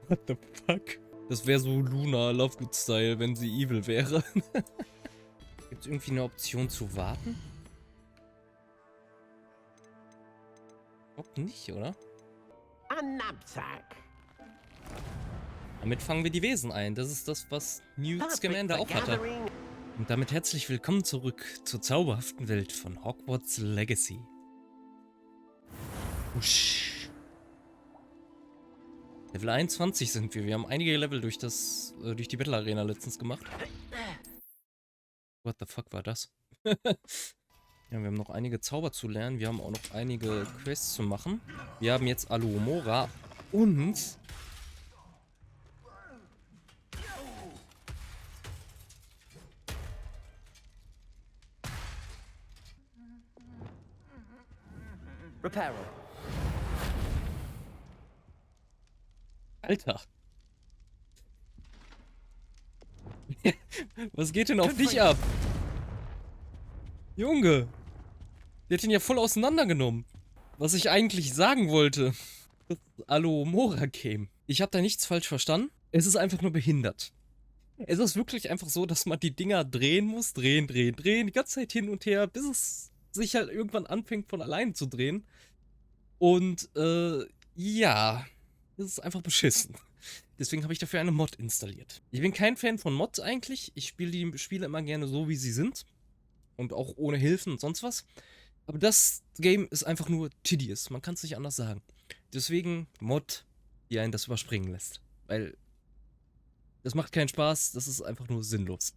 What the fuck? Das wäre so Luna Lovegood-Style, wenn sie evil wäre. Gibt es irgendwie eine Option zu warten? Ich glaube nicht, oder? Damit fangen wir die Wesen ein. Das ist das, was Newt Scamander auch hatte. Und damit herzlich willkommen zurück zur zauberhaften Welt von Hogwarts Legacy. Usch. Level 21 sind wir. Wir haben einige Level durch die Battle Arena letztens gemacht. What the fuck war das? Ja, wir haben noch einige Zauber zu lernen. Wir haben auch noch einige Quests zu machen. Wir haben jetzt Alohomora und... Reparo. Alter. Was geht denn auf dich ab? Junge. Der hat ihn ja voll auseinandergenommen. Was ich eigentlich sagen wollte, dass Alohomora käme. Ich habe da nichts falsch verstanden. Es ist einfach nur behindert. Es ist wirklich einfach so, dass man die Dinger drehen muss. Drehen, drehen, drehen. Die ganze Zeit hin und her, bis es sich halt irgendwann anfängt von allein zu drehen. Und, ja. Das ist einfach beschissen. Deswegen habe ich dafür eine Mod installiert. Ich bin kein Fan von Mods eigentlich. Ich spiele die Spiele immer gerne so, wie sie sind. Und auch ohne Hilfen und sonst was. Aber das Game ist einfach nur tedious. Man kann es nicht anders sagen. Deswegen Mod, die einen das überspringen lässt. Weil das macht keinen Spaß. Das ist einfach nur sinnlos.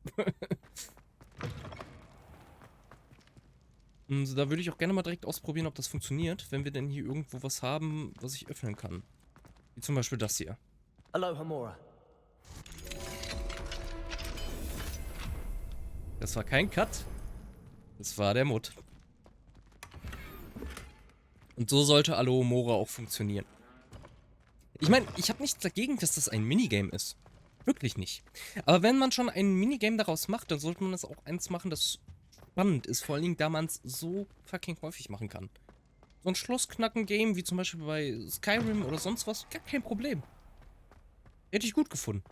Und da würde ich auch gerne mal direkt ausprobieren, ob das funktioniert. Wenn wir denn hier irgendwo was haben, was ich öffnen kann. Wie zum Beispiel das hier. Alohomora. Das war kein Cut. Das war der Mod. Und so sollte Alohomora auch funktionieren. Ich meine, ich habe nichts dagegen, dass das ein Minigame ist. Wirklich nicht. Aber wenn man schon ein Minigame daraus macht, dann sollte man das auch eins machen, das spannend ist. Vor allen Dingen, da man es so fucking häufig machen kann. So ein Schlossknacken-Game, wie zum Beispiel bei Skyrim oder sonst was, gar kein Problem. Hätte ich gut gefunden.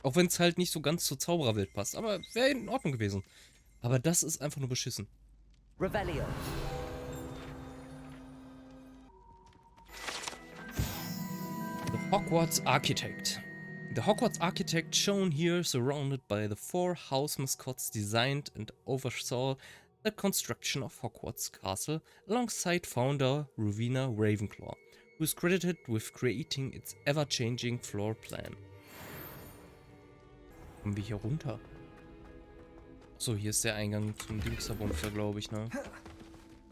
Auch wenn es halt nicht so ganz zur Zaubererwelt passt. Aber wäre in Ordnung gewesen. Aber das ist einfach nur beschissen. Revelio. The Hogwarts Architect. The Hogwarts Architect shown here surrounded by the 4 house mascots designed and oversaw the construction of Hogwarts Castle alongside founder Rowena Ravenclaw, who is credited with creating its ever-changing floor plan. Kommen wir hier runter? So, hier ist der Eingang zum Dingsterbumster, glaube ich, ne?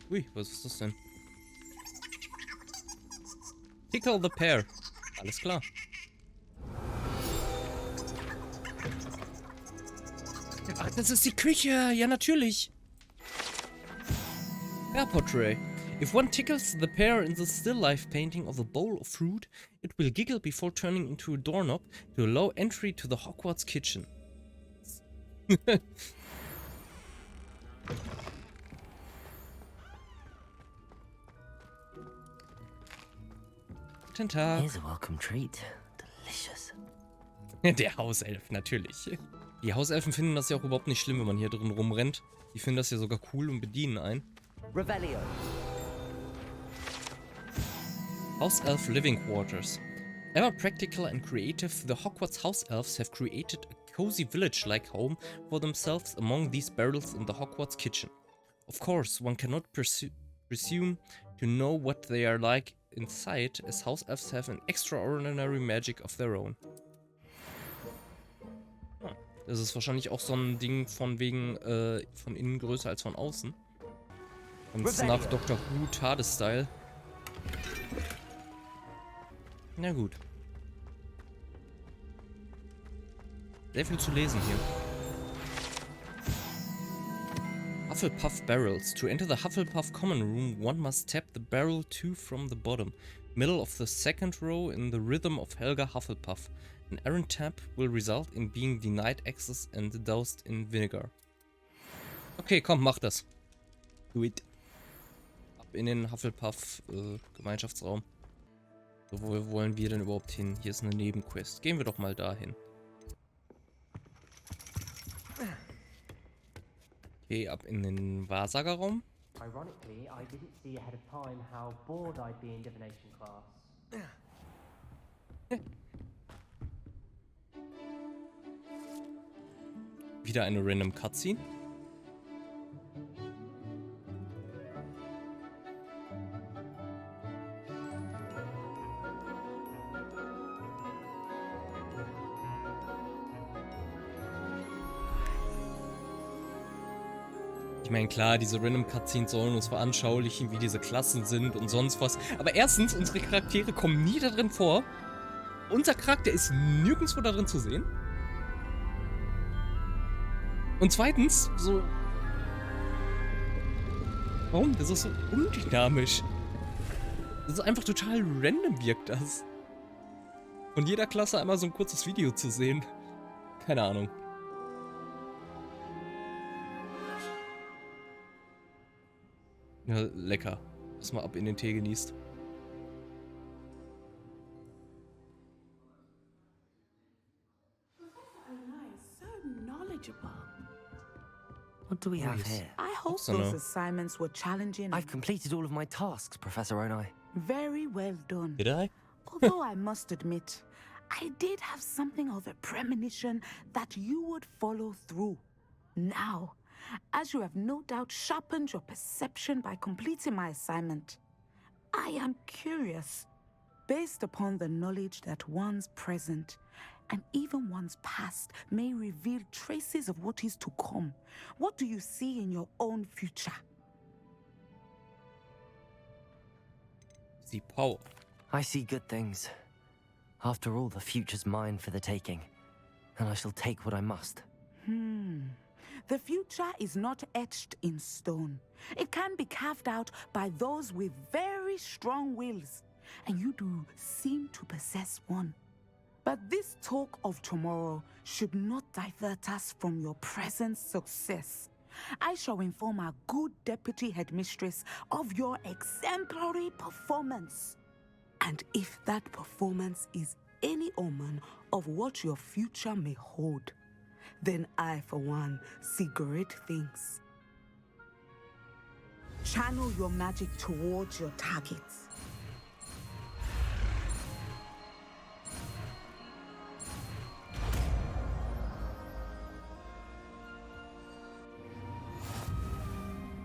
Ui, was ist das denn? Tickle the Pear. Alles klar. Ach, das ist die Küche. Ja, natürlich. Pear Portrait. If one tickles the pear in the still life painting of a bowl of fruit, it will giggle before turning into a doorknob to allow entry to the Hogwarts kitchen. Guten Tag. Here's a welcome treat. Delicious. Der Hauself, natürlich. Die Hauselfen finden das ja auch überhaupt nicht schlimm, wenn man hier drin rumrennt. Die finden das ja sogar cool und bedienen einen. Revelio. House Elf Living Quarters. Ever practical and creative, the Hogwarts House Elves have created a cozy village-like home for themselves among these barrels in the Hogwarts kitchen. Of course, one cannot presume to know what they are like inside, as House Elves have an extraordinary magic of their own. Das ist wahrscheinlich auch so ein Ding von wegen von innen größer als von außen. Ganz nach Dr. Who TARDIS-Style. Na gut. Sehr viel zu lesen hier. Hufflepuff Barrels. To enter the Hufflepuff Common Room, one must tap the barrel 2 from the bottom, middle of the second row in the rhythm of Helga Hufflepuff. An errant tap will result in being denied access and doused in vinegar. Okay, komm, mach das. Do it. Ab in den Hufflepuff Gemeinschaftsraum. So, wo wollen wir denn überhaupt hin? Hier ist eine Nebenquest. Gehen wir doch mal dahin. Okay, ab in den Wahrsagerraum. Ironically, I didn't see ahead of time how bored I'd be in divination class. Wieder eine random Cutscene. Ich meine, klar, diese random Cutscenes sollen uns veranschaulichen, wie diese Klassen sind und sonst was. Aber erstens, unsere Charaktere kommen nie da drin vor. Unser Charakter ist nirgendwo da drin zu sehen. Und zweitens, so... Warum? Das ist so undynamisch. Das ist einfach total random, wirkt das. Von jeder Klasse einmal so ein kurzes Video zu sehen. Keine Ahnung. Ja, lecker. Lass mal ab in den Tee genießt. What do we have here? I hope So those no. assignments were challenging. I've completed all of my tasks, Professor Onai. Very well done. Did I? Although I must admit, I did have something of a premonition that you would follow through. Now, as you have no doubt sharpened your perception by completing my assignment, I am curious, based upon the knowledge that one's present and even one's past may reveal traces of what is to come. What do you see in your own future? See power. I see good things. After all, the future's mine for the taking, and I shall take what I must. The future is not etched in stone. It can be carved out by those with very strong wills, and you do seem to possess one. But this talk of tomorrow should not divert us from your present success. I shall inform our good deputy headmistress of your exemplary performance. And if that performance is any omen of what your future may hold, then I, for one, see great things. Channel your magic towards your targets.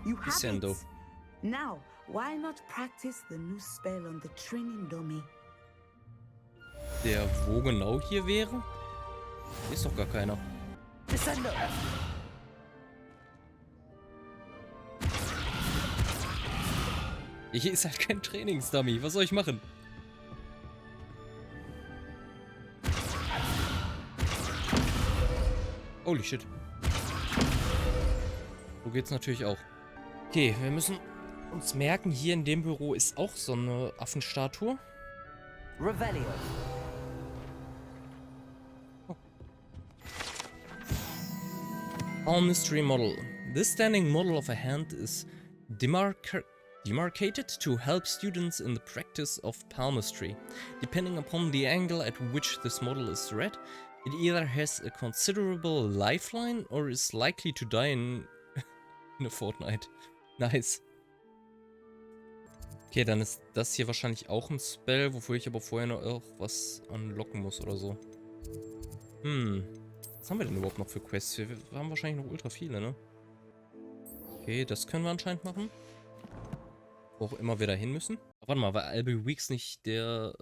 You have Sendo. it. Now, why not practice the new spell on the training dummy? Der wo genau hier wäre? Hier ist doch gar keiner. Descendo! Hier ist halt kein Trainingsdummy. Was soll ich machen? Holy shit. So geht's natürlich auch. Okay, wir müssen uns merken, hier in dem Büro ist auch so eine Affenstatue. Revelio. Palmistry model. This standing model of a hand is demarcated to help students in the practice of palmistry. Depending upon the angle at which this model is read, it either has a considerable lifeline or is likely to die in a fortnight. Nice. Okay, dann ist das hier wahrscheinlich auch ein Spell, wofür ich aber vorher noch was unlocken muss oder so. Was haben wir denn überhaupt noch für Quests? Wir haben wahrscheinlich noch ultra viele, ne? Okay, das können wir anscheinend machen. Wo auch immer wir da hin müssen. Warte mal, war Albie Weeks nicht der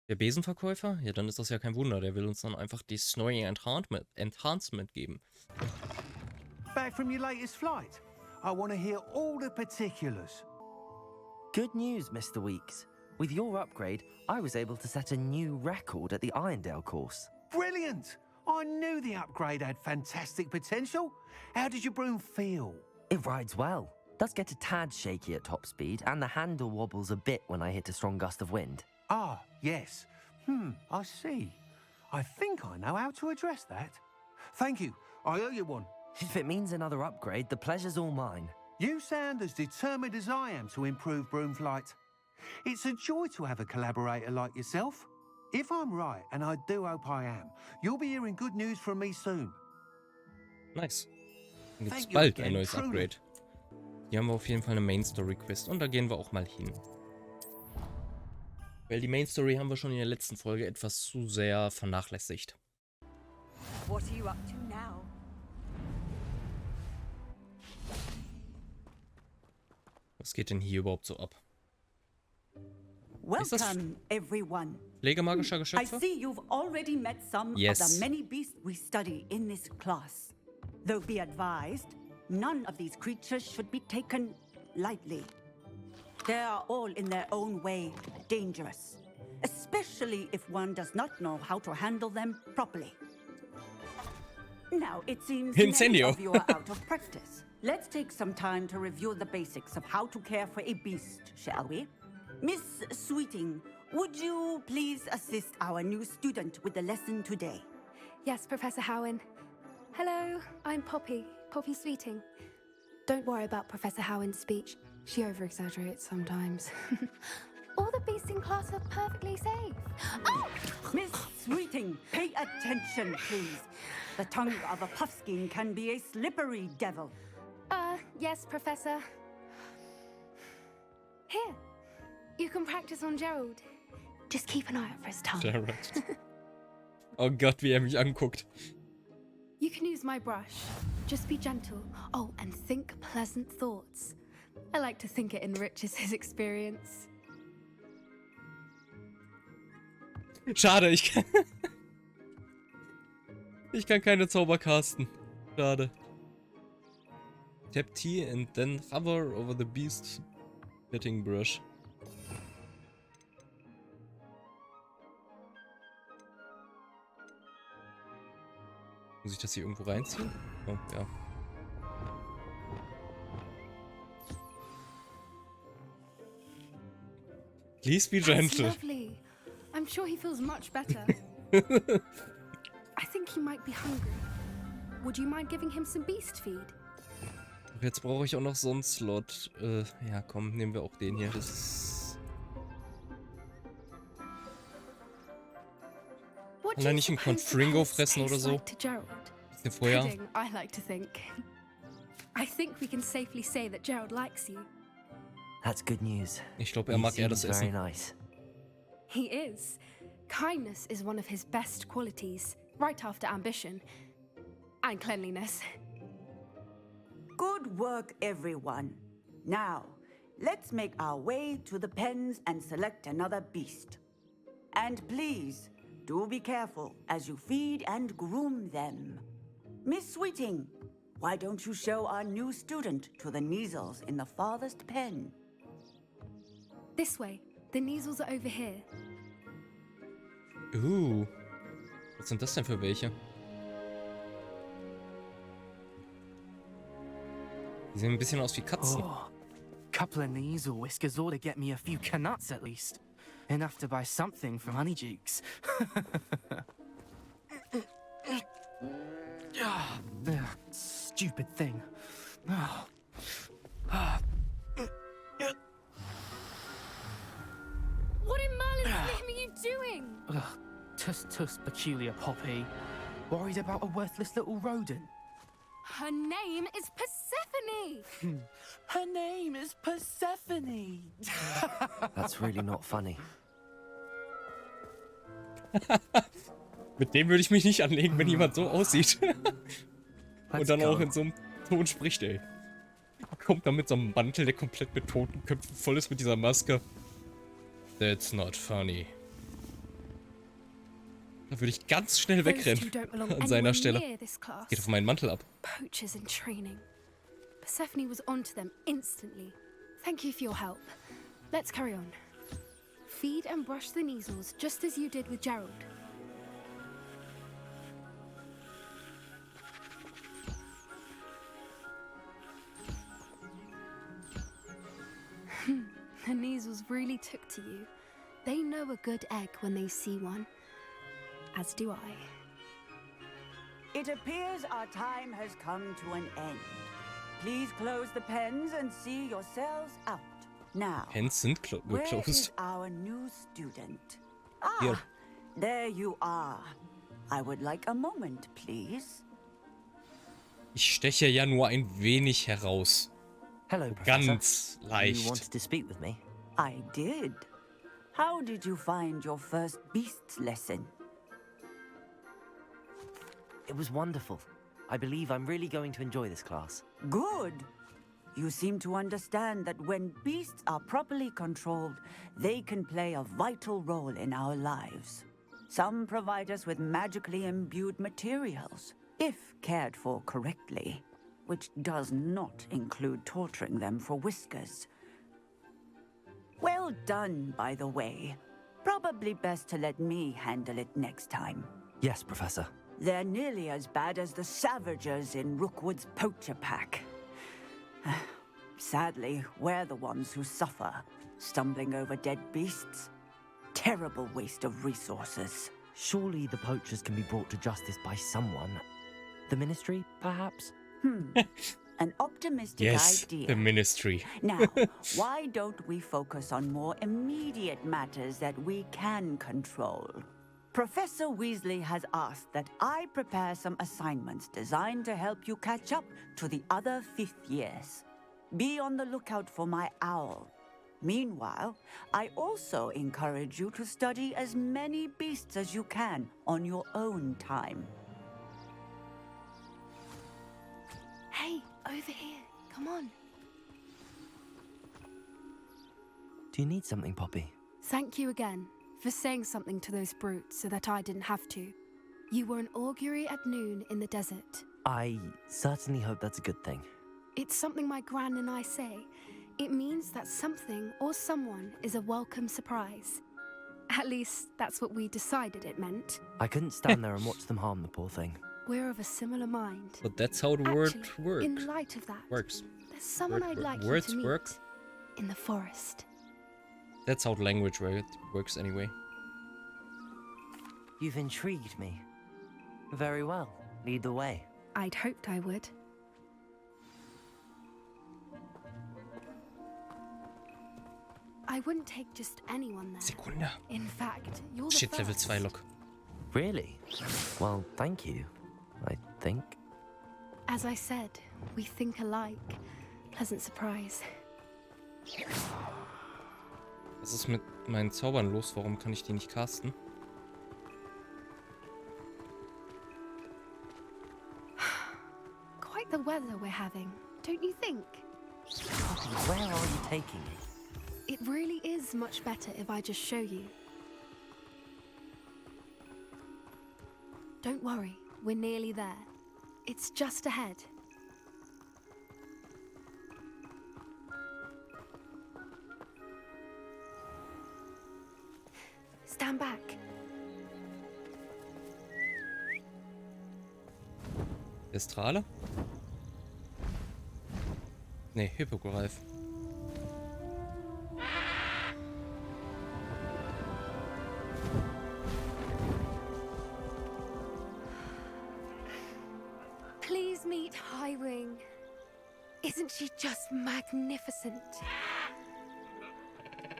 Besenverkäufer? Ja, dann ist das ja kein Wunder. Der will uns dann einfach das neue Enhancement geben. Back from your latest flight? I want to hear all the particulars. Good news, Mr. Weeks. With your upgrade, I was able to set a new record at the Irondale course. Brilliant! I knew the upgrade had fantastic potential. How did your broom feel? It rides well. Does get a tad shaky at top speed, and the handle wobbles a bit when I hit a strong gust of wind. Ah, yes. I see. I think I know how to address that. Thank you. I owe you one. If it means another upgrade, the pleasure's all mine. You sound as determined as I am to improve broom flight. It's a joy to have a collaborator like yourself. If I'm right, and I do hope I am, you'll be hearing good news from me soon. Nice. Dann gibt's Thank you bald ein again, neues truly. Upgrade. Hier haben wir auf jeden Fall eine Main Story Quest und da gehen wir auch mal hin. Weil die Main Story haben wir schon in der letzten Folge etwas zu sehr vernachlässigt. What are you up to now? Was geht denn hier überhaupt so ab? Ist das Welcome, everyone. Pflege magischer I Geschöpfe? see you've already met some Yes. of the many beasts we study in this class. Though be advised, none of these creatures should be taken lightly. They are all in their own way dangerous, especially if one does not know how to handle them properly. Now, it seems many Incendio. of you are out of practice. Let's take some time to review the basics of how to care for a beast, shall we? Miss Sweeting, would you please assist our new student with the lesson today? Yes, Professor Howen. Hello, I'm Poppy Sweeting. Don't worry about Professor Howen's speech. She over-exaggerates sometimes. All the beasts in class are perfectly safe. Oh! Miss Sweeting, pay attention, please. The tongue of a puffskein can be a slippery devil. Yes, Professor. Here, you can practice on Gerald. Just keep an eye out for his tongue. Jared. Oh Gott, wie er mich anguckt. You can use my brush. Just be gentle. Oh, and think pleasant thoughts. I like to think it enriches his experience. Schade, ich kann keine Zauber casten. Schade. Tap T and then hover over the beast petting brush. Muss ich das hier irgendwo reinziehen? Oh, ja. Please be That's gentle. lovely. I'm sure he feels much better. I think he might be hungry. Would you mind giving him some beast feed? Jetzt brauche ich auch noch so einen Slot. Ja, komm, nehmen wir auch den hier. Das ist... What Kann do er you nicht einen suppose the Confringo pets fressen oder taste so? like to Gerald? Bisschen vorher. Pudding, I like to think. I think we can safely say that Gerald likes you. That's good news. Ich glaube, He mag das seems very Essen. nice. He is. Kindness is one of his best qualities, right after ambition. And cleanliness. Good work, everyone. Now, let's make our way to the pens and select another beast. And please, do be careful as you feed and groom them. Miss Sweeting, why don't you show our new student to the Neasels in the farthest pen? This way. The Neasels are over here. Was sind das denn für welche? Die sehen ein bisschen aus wie Katzen. Oh, couple of knees or whiskers ought to get me a few canuts at least. Enough to buy something from Honeydukes. Stupid thing. What in Merlin's name are you doing? Tuss, peculiar Poppy. Worried about a worthless little rodent? Her name is Persephone! Her name is Persephone! That's really not funny. Mit dem würde ich mich nicht anlegen, wenn jemand so aussieht. Und dann auch go. in so einem Ton spricht, ey. Kommt dann mit so einem Mantel, der komplett mit Totenköpfen voll ist, mit dieser Maske. That's not funny. Da würde ich ganz schnell Those two wegrennen. don't belong An seiner anywhere Stelle. near this class. Geht auf meinen Mantel ab. Poachers in training. Persephone was onto them instantly. Thank you for your help. Let's carry on. Feed and brush the Neasels just as you did with Gerald. The Neasels really took to you. They know a good egg when they see one. As do I. It appears our time has come to an end. Please close the pens and see yourselves out. Now, Pens sind where is closed. our new student? Ah, Hier. there you are. I would like a moment, please. Ich steche ja nur ein wenig heraus. Hello, Professor. Ganz You leicht. wanted to speak with me? I did. How did you find your first beasts lesson? It was wonderful. I believe I'm really going to enjoy this class. Good. You seem to understand that when beasts are properly controlled, they can play a vital role in our lives. Some provide us with magically imbued materials, if cared for correctly, which does not include torturing them for whiskers. Well done, by the way. Probably best to let me handle it next time. Yes, Professor. They're nearly as bad as the Savagers in Rookwood's poacher pack. Sadly, we're the ones who suffer, stumbling over dead beasts. Terrible waste of resources. Surely the poachers can be brought to justice by someone. The Ministry, perhaps? An optimistic Yes, idea. the Ministry. Now, why don't we focus on more immediate matters that we can control? Professor Weasley has asked that I prepare some assignments designed to help you catch up to the other 5th years. Be on the lookout for my owl. Meanwhile, I also encourage you to study as many beasts as you can on your own time. Hey, over here. Come on. Do you need something, Poppy? Thank you again for saying something to those brutes so that I didn't have to. You were an augury at noon in the desert. I certainly hope that's a good thing. It's something my gran and I say. It means that something or someone is a welcome surprise. At least, that's what we decided it meant. I couldn't stand there and watch them harm the poor thing. We're of a similar mind. But that's how the word Actually, in light of that, works. there's someone I'd like you Words to meet work. in the forest. That's how the language works anyway. You've intrigued me. Very well. Lead the way. I'd hoped I would. I wouldn't take just anyone there. Sekunde. In fact, you're the Shit, Level first. 2 Lok. Really? Well, thank you, I think. As I said, we think alike. Pleasant surprise. Was ist mit meinen Zaubern los? Warum kann ich die nicht casten? Quite the weather we're having, don't you think? Poppy, where are you taking me? It really is much better if I just show you. Don't worry, we're nearly there. It's just ahead. Stand back. Estrale? Nee, Hippogreif. Please meet Highwing. Isn't she just magnificent?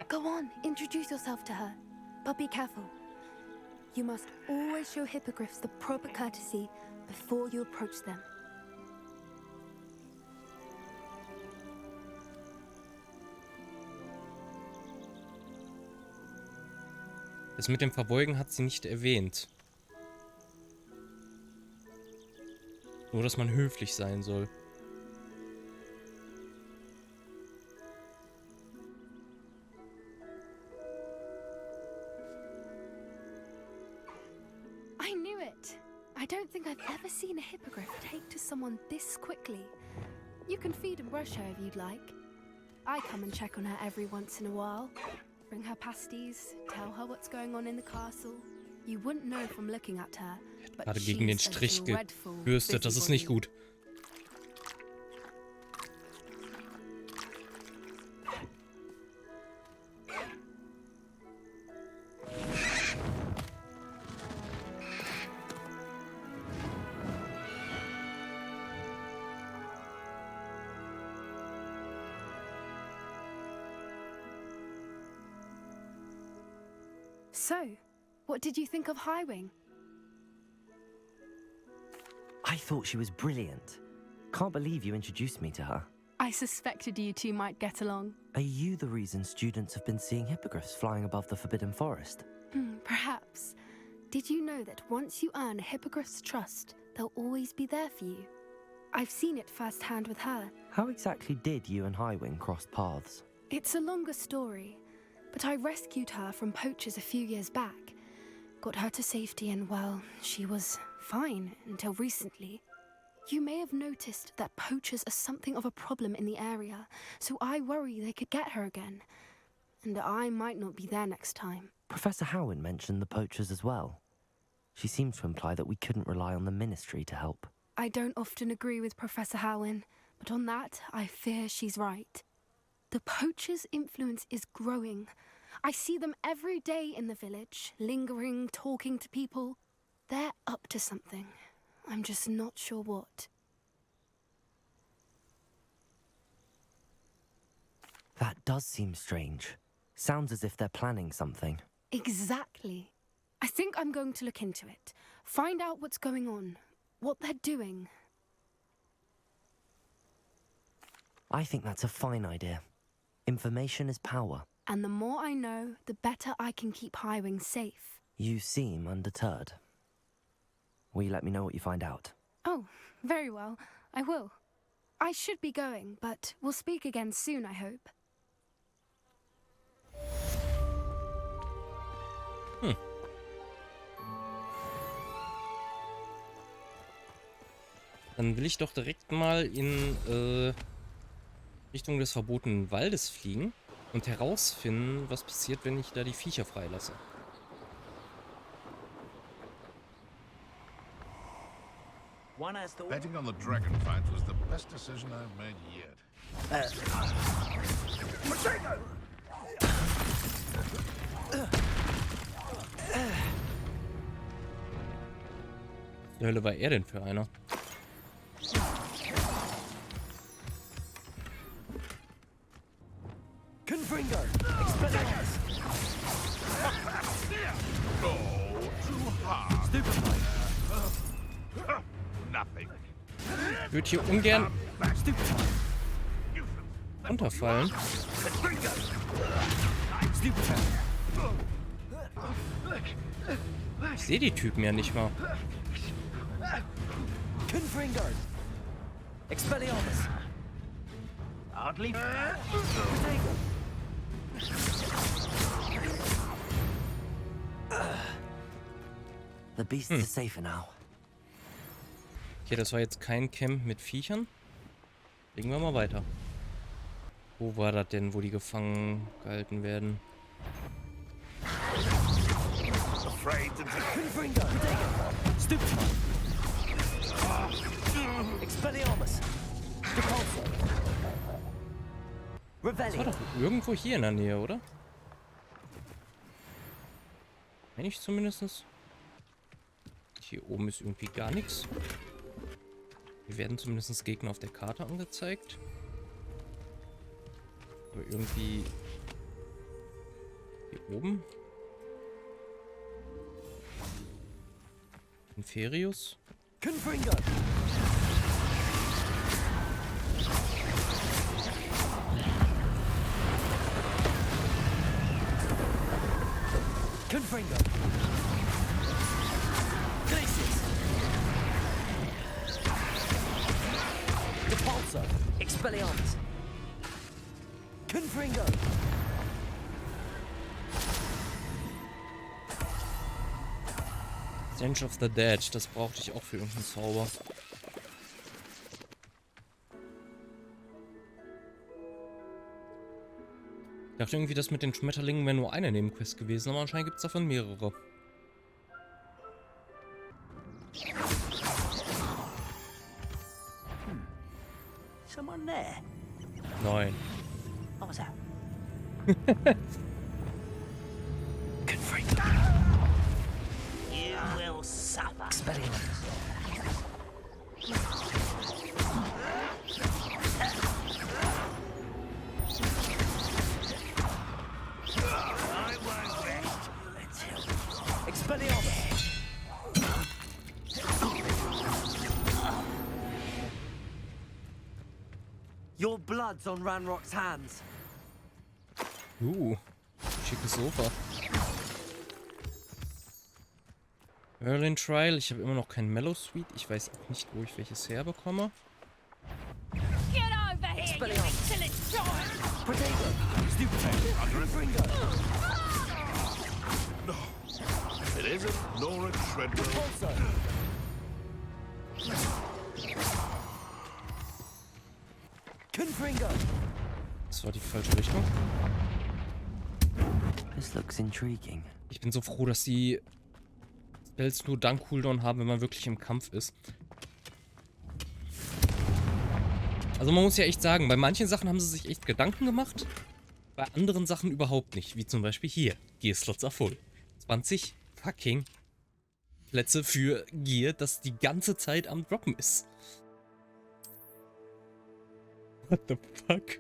Go on, introduce yourself to her. But be careful. You must always show hippogriffs the proper courtesy before you approach them. Das mit dem Verbeugen hat sie nicht erwähnt. Nur, dass man höflich sein soll. I knew it. I don't think I've ever seen a hippogriff take to someone this quickly. You can feed and brush her if you'd like. I come and check on her every once in a while. Bring her pasties, tell her what's going on in the castle. You wouldn't know from looking at her, but Gerade gegen den she's a Strich dreadful gebürstet, das ist nicht busybody. gut. So, what did you think of Highwing? I thought she was brilliant. Can't believe you introduced me to her. I suspected you two might get along. Are you the reason students have been seeing hippogriffs flying above the Forbidden Forest? Perhaps. Did you know that once you earn a hippogriff's trust, they'll always be there for you? I've seen it firsthand with her. How exactly did you and Highwing cross paths? It's a longer story, but I rescued her from poachers a few years back. Got her to safety and, well, she was fine until recently. You may have noticed that poachers are something of a problem in the area, so I worry they could get her again. And I might not be there next time. Professor Howin mentioned the poachers as well. She seemed to imply that we couldn't rely on the ministry to help. I don't often agree with Professor Howin, but on that, I fear she's right. The poachers' influence is growing. I see them every day in the village, lingering, talking to people. They're up to something. I'm just not sure what. That does seem strange. Sounds as if they're planning something. Exactly. I think I'm going to look into it. Find out what's going on. What they're doing. I think that's a fine idea. Information is power. And the more I know, the better I can keep Highwing safe. You seem undeterred. Will you let me know what you find out? Oh, very well. I will. I should be going, but we'll speak again soon, I hope. Dann will ich doch direkt mal in Richtung des verbotenen Waldes fliegen und herausfinden, was passiert, wenn ich da die Viecher freilasse. Betting on the dragon fight was the best decision I've made yet. Die Hölle war er denn für einer? Ich würde hier ungern runterfallen. Ich sehe die Typen ja nicht mal. The beasts are safer now. Okay, das war jetzt kein Camp mit Viechern. Legen wir mal weiter. Wo war das denn, wo die gefangen gehalten werden? Das war doch irgendwo hier in der Nähe, oder? Wenn ich zumindest. Hier oben ist irgendwie gar nichts. Hier werden zumindest Gegner auf der Karte angezeigt. Aber irgendwie hier oben. Inferius. Expelliarmus! Confringo! Stench of the Dead, das brauchte ich auch für irgendeinen Zauber. Ich dachte irgendwie, das mit den Schmetterlingen wäre nur eine Nebenquest gewesen, aber anscheinend gibt es davon mehrere. Someone there? Nein. What was that? You will suffer. Expelliarmus! I won't rest until Your blood's on Ranrock's hands. Schickes Sofa. Merlin Trial. Ich habe immer noch kein Mellow Sweet. Ich weiß auch nicht, wo ich welches herbekomme. Get over here, you excellent child! No, it isn't Nora Treadwell. Das war die falsche Richtung. This looks intriguing. Ich bin so froh, dass die Spells nur dann Cooldown haben, wenn man wirklich im Kampf ist. Also man muss ja echt sagen, bei manchen Sachen haben sie sich echt Gedanken gemacht, bei anderen Sachen überhaupt nicht. Wie zum Beispiel hier. Gear-Slots are full. 20 fucking Plätze für Gear, das die ganze Zeit am Droppen ist. What the fuck?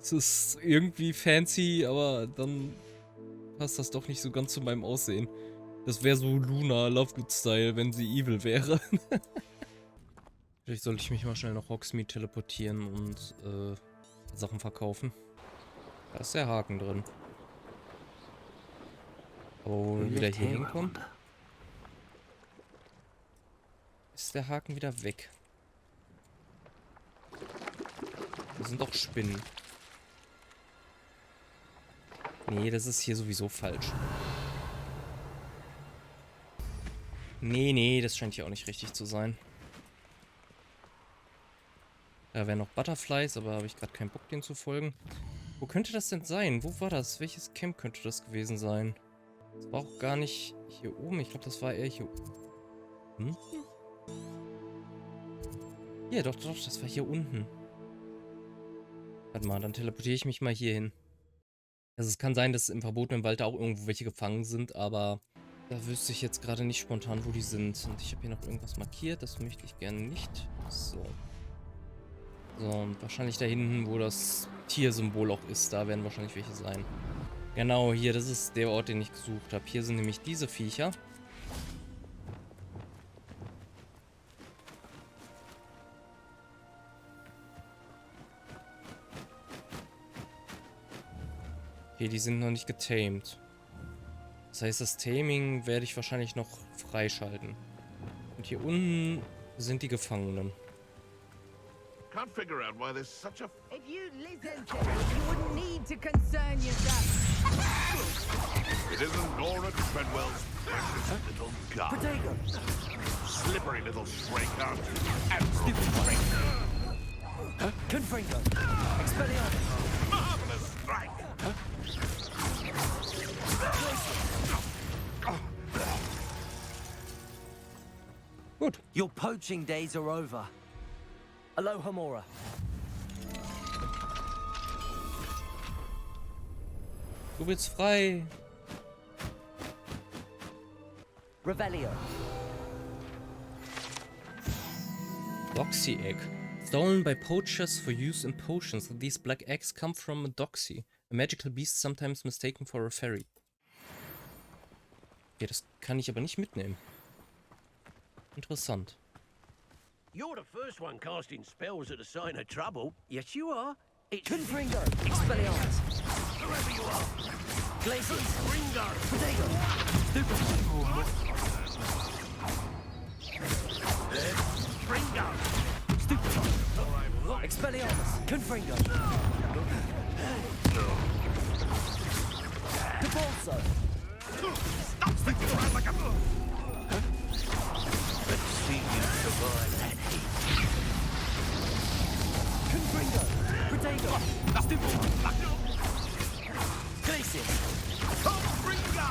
Es ist irgendwie fancy, aber dann passt das doch nicht so ganz zu meinem Aussehen. Das wäre so Luna Lovegood-Style, wenn sie evil wäre. Vielleicht sollte ich mich mal schnell nach Hogsmeade teleportieren und Sachen verkaufen. Da ist der Haken drin. Aber wo wir wieder hier hinkommen, ist der Haken wieder weg. Das sind doch Spinnen. Nee, das ist hier sowieso falsch. Nee, das scheint hier auch nicht richtig zu sein. Da wären noch Butterflies, aber habe ich gerade keinen Bock, denen zu folgen. Wo könnte das denn sein? Wo war das? Welches Camp könnte das gewesen sein? Das war auch gar nicht hier oben. Ich glaube, das war eher hier unten. Hier, doch, das war hier unten. Warte mal, dann teleportiere ich mich mal hier hin. Also es kann sein, dass im verbotenen Wald da auch irgendwo welche gefangen sind, aber da wüsste ich jetzt gerade nicht spontan, wo die sind. Und ich habe hier noch irgendwas markiert, das möchte ich gerne nicht. So. So, und wahrscheinlich da hinten, wo das Tiersymbol auch ist, da werden wahrscheinlich welche sein. Genau, hier, das ist der Ort, den ich gesucht habe. Hier sind nämlich diese Viecher. Okay, die sind noch nicht getamed. Das heißt, das Taming werde ich wahrscheinlich noch freischalten. Und hier unten sind die Gefangenen. Can't figure out why there's such a... If you listen to me, you wouldn't need to concern yourself. It isn't Nora Treadwell's precious little gun. Slippery little stray gun. Confringo. Expelliarmus. Marvelous strike. Gut. Your poaching days are over. Aloha Mora. Du bist frei. Revelio. Doxy egg. Stolen by poachers for use in potions. These black eggs come from a doxy, a magical beast sometimes mistaken for a fairy. Ja, das kann ich aber nicht mitnehmen. Interessant. You're the first one casting spells at a sign of trouble. Yes, you are. It's Confringo. Expelliarmus. whoever you are. Glaciers. Ringo. Protego. Stupid. Ringo. Stupid. Expelliarmus. Confringo. Debolso. Stop sticking around like a... Let's see you survive that heat. Confringo. Protego. Stupid. Glaciers. Ringo!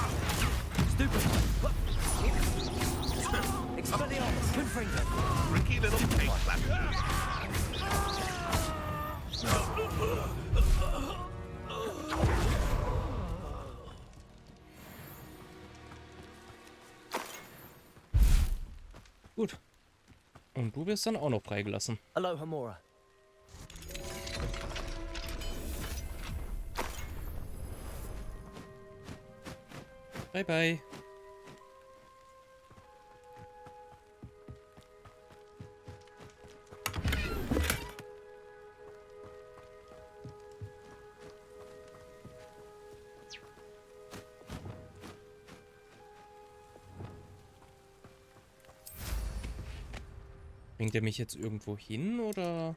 Stupid. Expelliarmus. Confringo. Tricky little pig slapper. Gut. Und du wirst dann auch noch freigelassen. Aloha Mora. Bye, bye. Bringt er mich jetzt irgendwo hin, oder?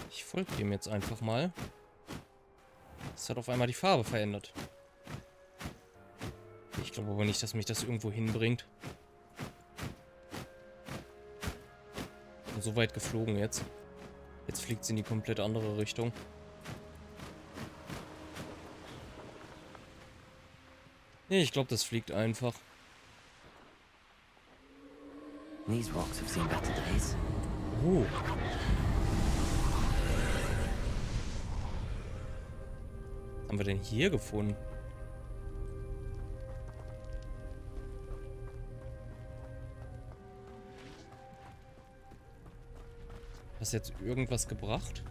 Ich folge ihm jetzt einfach mal. Es hat auf einmal die Farbe verändert. Ich glaube aber nicht, dass mich das irgendwo hinbringt. Bin so weit geflogen jetzt. Jetzt fliegt sie in die komplett andere Richtung. Nee, ich glaube, das fliegt einfach. These rocks have seen better days. Oh. Was haben wir denn hier gefunden? Hast du jetzt irgendwas gebracht?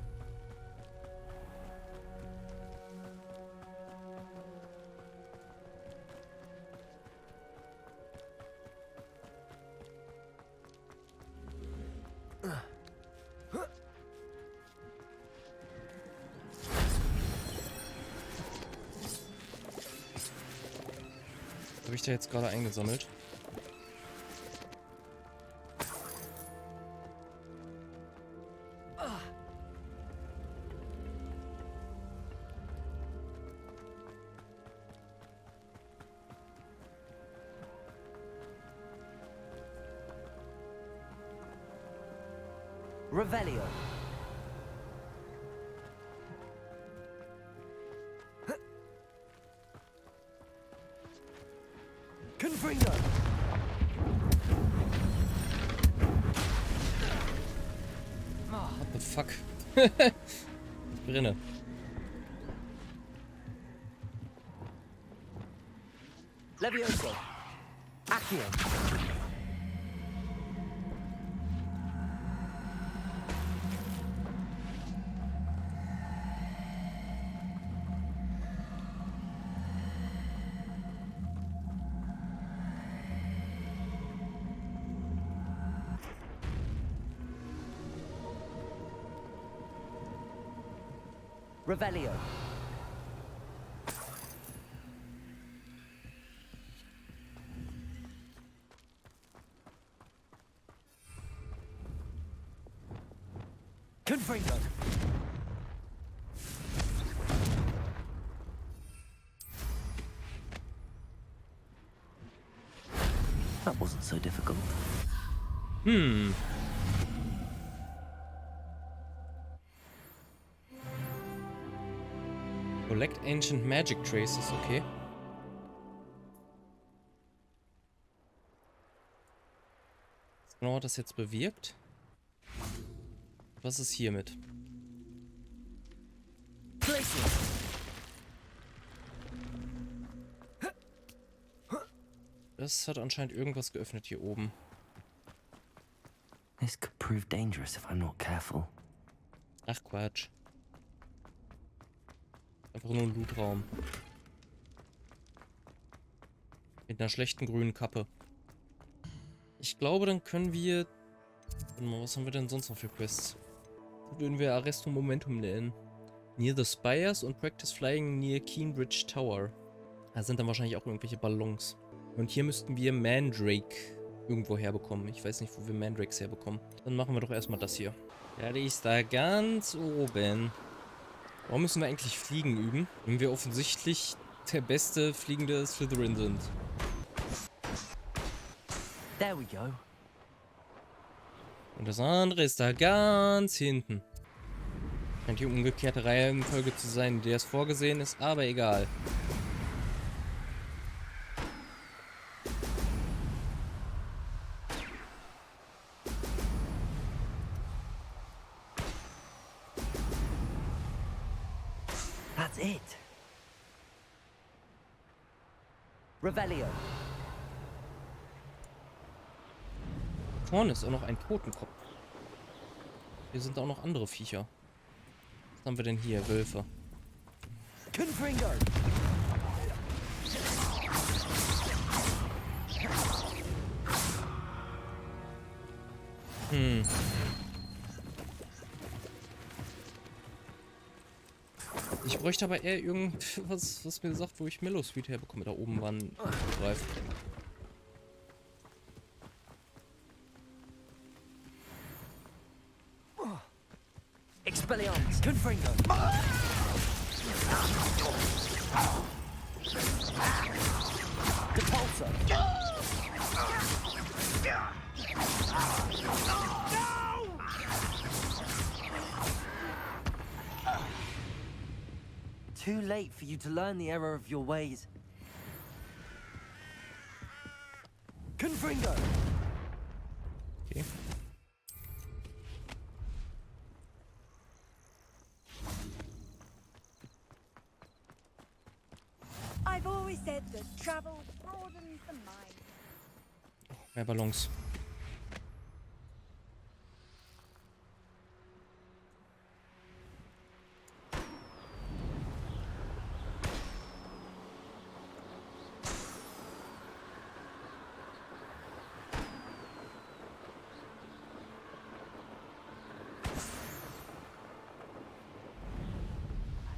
Habe ich da jetzt gerade eingesammelt? Revelio. Confringo. What the fuck? Ich brenne. Levioso. Accio. Revelio. Confringo. That wasn't so difficult. Collect ancient magic traces, okay. Was genau hat das jetzt bewirkt? Was ist hiermit? Das hat anscheinend irgendwas geöffnet hier oben. This could prove dangerous if I'm not careful. Ach Quatsch. Einfach nur ein Lootraum. Mit einer schlechten grünen Kappe. Ich glaube, dann können wir... Warte mal, was haben wir denn sonst noch für Quests? Da würden wir Arresto Momentum lernen. Near the Spires und Practice Flying near Keenbridge Tower. Da sind dann wahrscheinlich auch irgendwelche Ballons. Und hier müssten wir Mandrake irgendwo herbekommen. Ich weiß nicht, wo wir Mandrakes herbekommen. Dann machen wir doch erstmal das hier. Ja, die ist da ganz oben. Warum müssen wir eigentlich Fliegen üben, wenn wir offensichtlich der beste fliegende Slytherin sind? There we go. Und das andere ist da ganz hinten. Scheint die umgekehrte Reihenfolge zu sein, in der es vorgesehen ist, aber egal. That's it. Revelio. Vorne ist auch noch ein Totenkopf. Hier sind auch noch andere Viecher. Was haben wir denn hier? Wölfe. Confringo. Hm. Ich bräuchte aber eher irgendwas, was mir sagt, wo ich Mellow Sweet herbekomme. Da oben war ein Reif. Expelliarmus. Confringo. Depulsor. Too late for you to learn the error of your ways. Confringo. Okay. I've always said that travel broadens the mind. Mehr Ballons.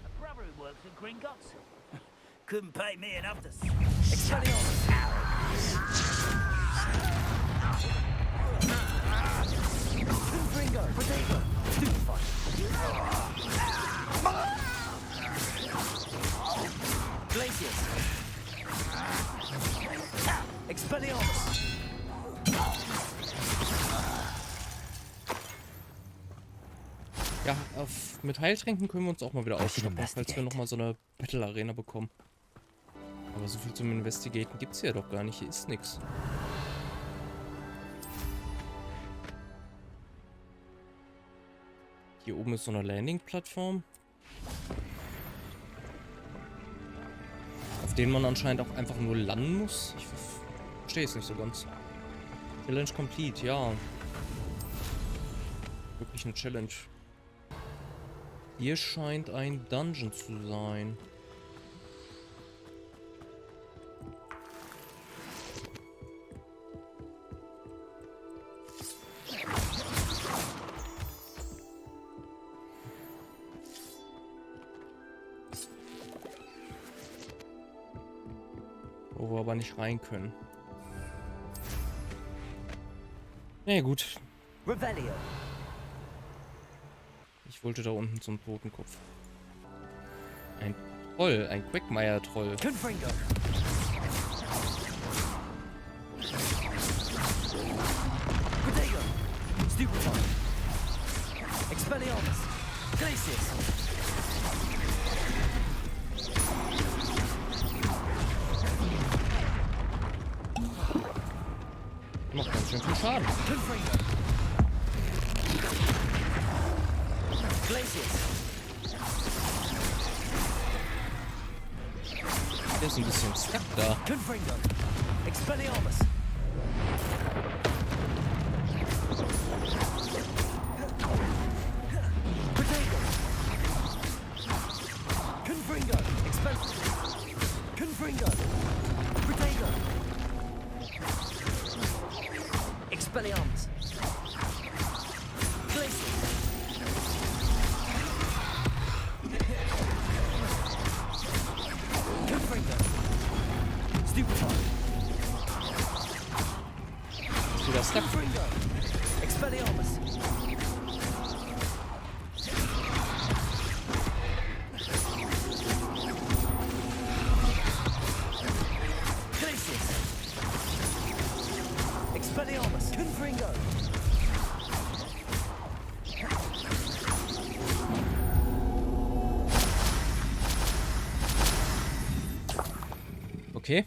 A brother who works at Gringotts. Couldn't pay me enough to Expelliarmus. Confringo. Protego. Stupefy. Glacius. Expelliarmus. Ja, mit Heiltränken können wir uns auch mal wieder aufstocken, falls wir nochmal so eine Battle-Arena bekommen. Aber so viel zum Investigaten gibt es hier doch gar nicht. Hier ist nichts. Hier oben ist so eine Landing-Plattform, auf denen man anscheinend auch einfach nur landen muss. Ich verstehe es nicht so ganz. Challenge complete, ja. Wirklich eine Challenge. Hier scheint ein Dungeon zu sein. Wo wir aber nicht rein können. Na ja, gut. Revelio. Ich wollte da unten zum Totenkopf. Ein Troll, ein Quagmire-Troll. Confringo. Protego. Stupefy. Expelliarmus. Glacius. Macht ganz schön viel Schaden. Confringo. Glacius. Der ist ein bisschen stuck da. Confringo. Expelliarmus. Protego. Confringo. Confringo. Protego. Expelliarmus. Glacius. Confringo. Stupefy. Ist wieder stuck. Confringo. Expelliarmus. Glacius. Expelliarmus. Confringo. Okay.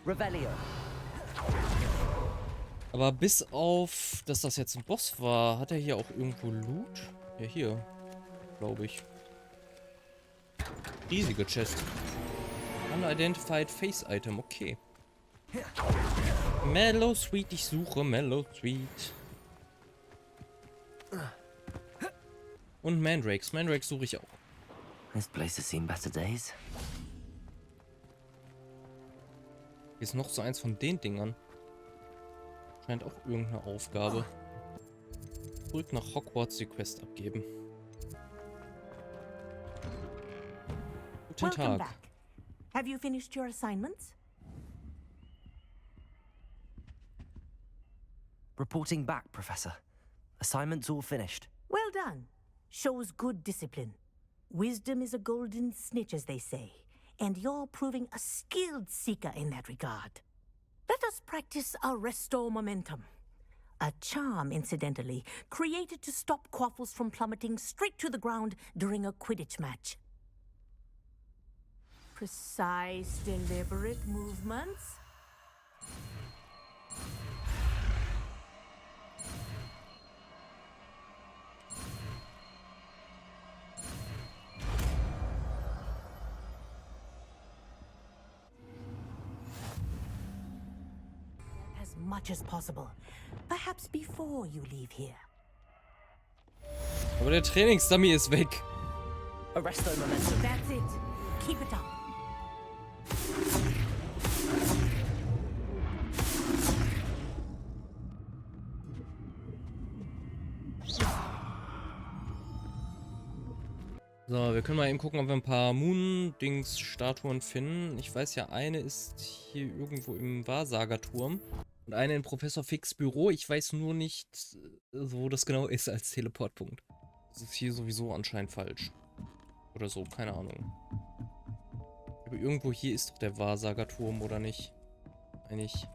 Revelio. Aber bis auf, dass das jetzt ein Boss war, hat er hier auch irgendwo Loot? Ja, hier. Glaube ich. Riesige Chest. Unidentified Face Item, okay. Mellow Sweet, ich suche Mellow Sweet. Und Mandrakes. Mandrakes suche ich auch. This place has seen better days. Hier ist noch so eins von den Dingern. Scheint auch irgendeine Aufgabe. Zurück nach Hogwarts die Quest abgeben. Guten Welcome Tag. back. Have you finished your assignments? Reporting back, Professor. Assignments all finished. Well done. Shows good discipline. Wisdom is a golden snitch, as they say, and you're proving a skilled seeker in that regard. Let us practice our restore momentum. A charm, incidentally, created to stop quaffles from plummeting straight to the ground during a Quidditch match. Precise, deliberate movements. As much as possible. Perhaps before you leave here. Aber der Trainingsdummy ist weg. Arrest the momentum. That's it. Keep it up. So, wir können mal eben gucken, ob wir ein paar Moon-Dings-Statuen finden. Ich weiß ja, eine ist hier irgendwo im Wahrsagerturm. Und eine in Professor Fix Büro. Ich weiß nur nicht, wo das genau ist als Teleportpunkt. Das ist hier sowieso anscheinend falsch. Oder so, keine Ahnung. Aber irgendwo hier ist doch der Wahrsagerturm, oder nicht? Eigentlich.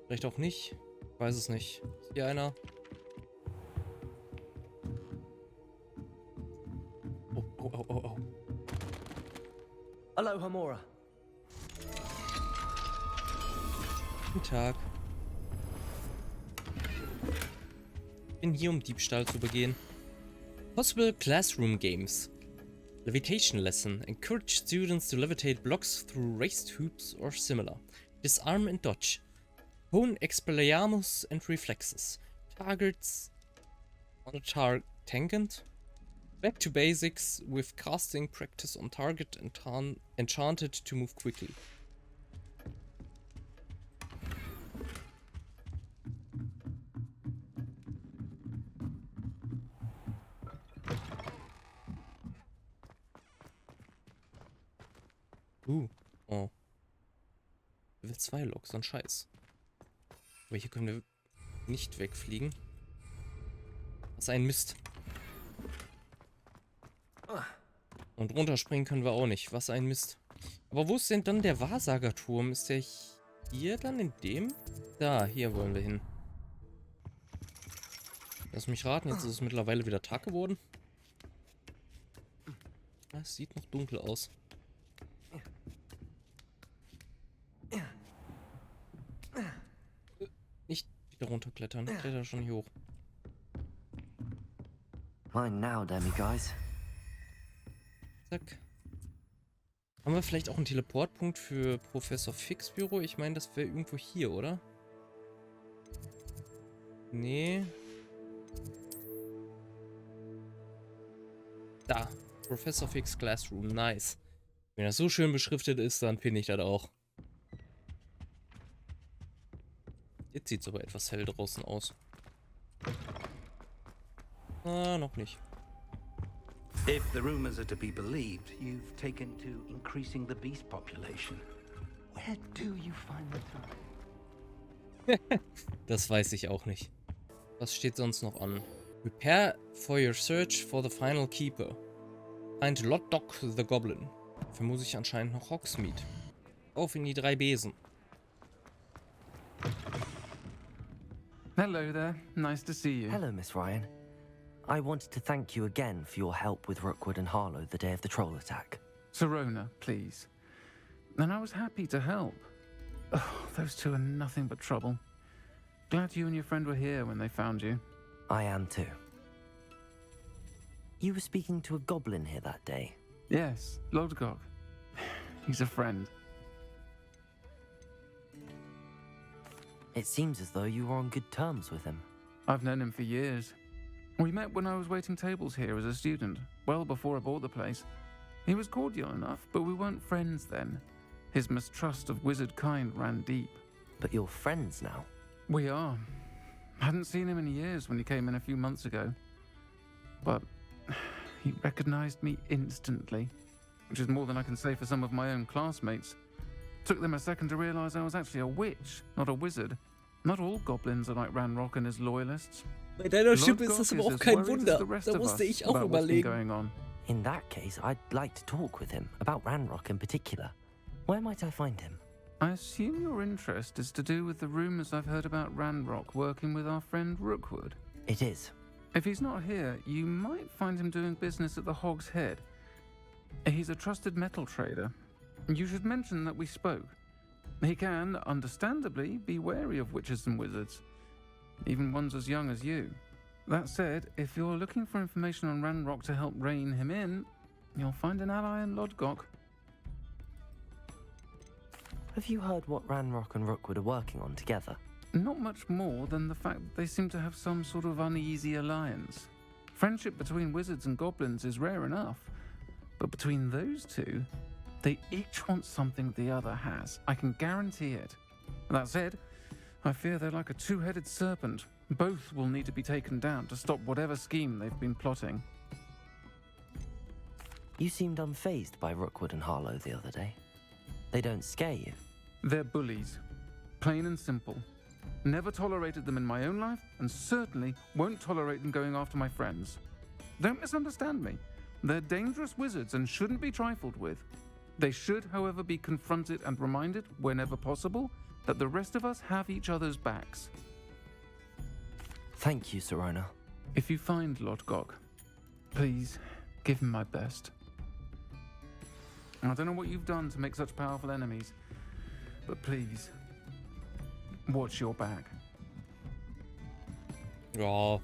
Vielleicht auch nicht. Ich weiß es nicht. Ist hier einer? Oh. Hello, Hamora. Guten Tag. Ich bin hier, um Diebstahl zu begehen. Possible Classroom Games. Levitation Lesson. Encourage students to levitate blocks through raised hoops or similar. Disarm and dodge. Hone Expelliarmus and reflexes. Targets on a tangent. Back to basics with casting practice on target and enchanted to move quickly. Oh. Level 2 Lok, so ein Scheiß. Aber hier können wir nicht wegfliegen. Was ein Mist. Und runterspringen können wir auch nicht. Was ein Mist. Aber wo ist denn dann der Wahrsagerturm? Ist der hier dann in dem? Da, hier wollen wir hin. Lass mich raten, jetzt ist es mittlerweile wieder Tag geworden. Es sieht noch dunkel aus. Nicht wieder runterklettern. Ich kletter schon hier hoch. Mine now, dummy guys. Zack. Haben wir vielleicht auch einen Teleportpunkt für Professor Fix Büro? Ich meine, das wäre irgendwo hier, oder? Nee. Da. Professor Fix Classroom. Nice. Wenn das so schön beschriftet ist, dann finde ich das auch. Jetzt sieht es aber etwas hell draußen aus. Ah, noch nicht. If the rumors are to be believed, you've taken to increasing the beast population. Where do you find the time? Das weiß ich auch nicht. Was steht sonst noch an? Prepare for your search for the final keeper. Find Lotdok the Goblin. Dafür muss ich anscheinend noch Hogsmeade. Auf in die 3 Besen. Hello there. Nice to see you. Hello, Miss Ryan. I wanted to thank you again for your help with Rookwood and Harlow the day of the troll attack. Sirona, please. And I was happy to help. Oh, those two are nothing but trouble. Glad you and your friend were here when they found you. I am too. You were speaking to a goblin here that day. Yes, Lodgok. He's a friend. It seems as though you were on good terms with him. I've known him for years. We met when I was waiting tables here as a student, well before I bought the place. He was cordial enough, but we weren't friends then. His mistrust of wizard kind ran deep. But you're friends now? We are. Hadn't seen him in years when he came in a few months ago. But he recognized me instantly, which is more than I can say for some of my own classmates. Took them a second to realize I was actually a witch, not a wizard. Not all goblins are like Ranrock and his loyalists. Bei deiner Stimme ist das aber auch kein Wunder. Da musste ich auch überlegen. In that case, I'd like to talk with him about Ranrock in particular. Where might I find him? I assume your interest is to do with the rumors I've heard about Ranrock working with our friend Rookwood. It is. If he's not here, you might find him doing business at the Hog's Head. He's a trusted metal trader. You should mention that we spoke. He can, understandably, be wary of witches and wizards, even ones as young as you. That said, if you're looking for information on Ranrock to help rein him in, you'll find an ally in Lodgok. Have you heard what Ranrock and Rookwood are working on together? Not much more than the fact that they seem to have some sort of uneasy alliance. Friendship between wizards and goblins is rare enough, but between those two, they each want something the other has. I can guarantee it. That said, I fear they're like a two-headed serpent. Both will need to be taken down to stop whatever scheme they've been plotting. You seemed unfazed by Rookwood and Harlow the other day. They don't scare you. They're bullies. Plain and simple. Never tolerated them in my own life, and certainly won't tolerate them going after my friends. Don't misunderstand me. They're dangerous wizards and shouldn't be trifled with. They should, however, be confronted and reminded, whenever possible, that the rest of us have each other's backs. Thank you, Sirona. If you find Lodgok, please give him my best. I don't know what you've done to make such powerful enemies, but please, watch your back. Ja.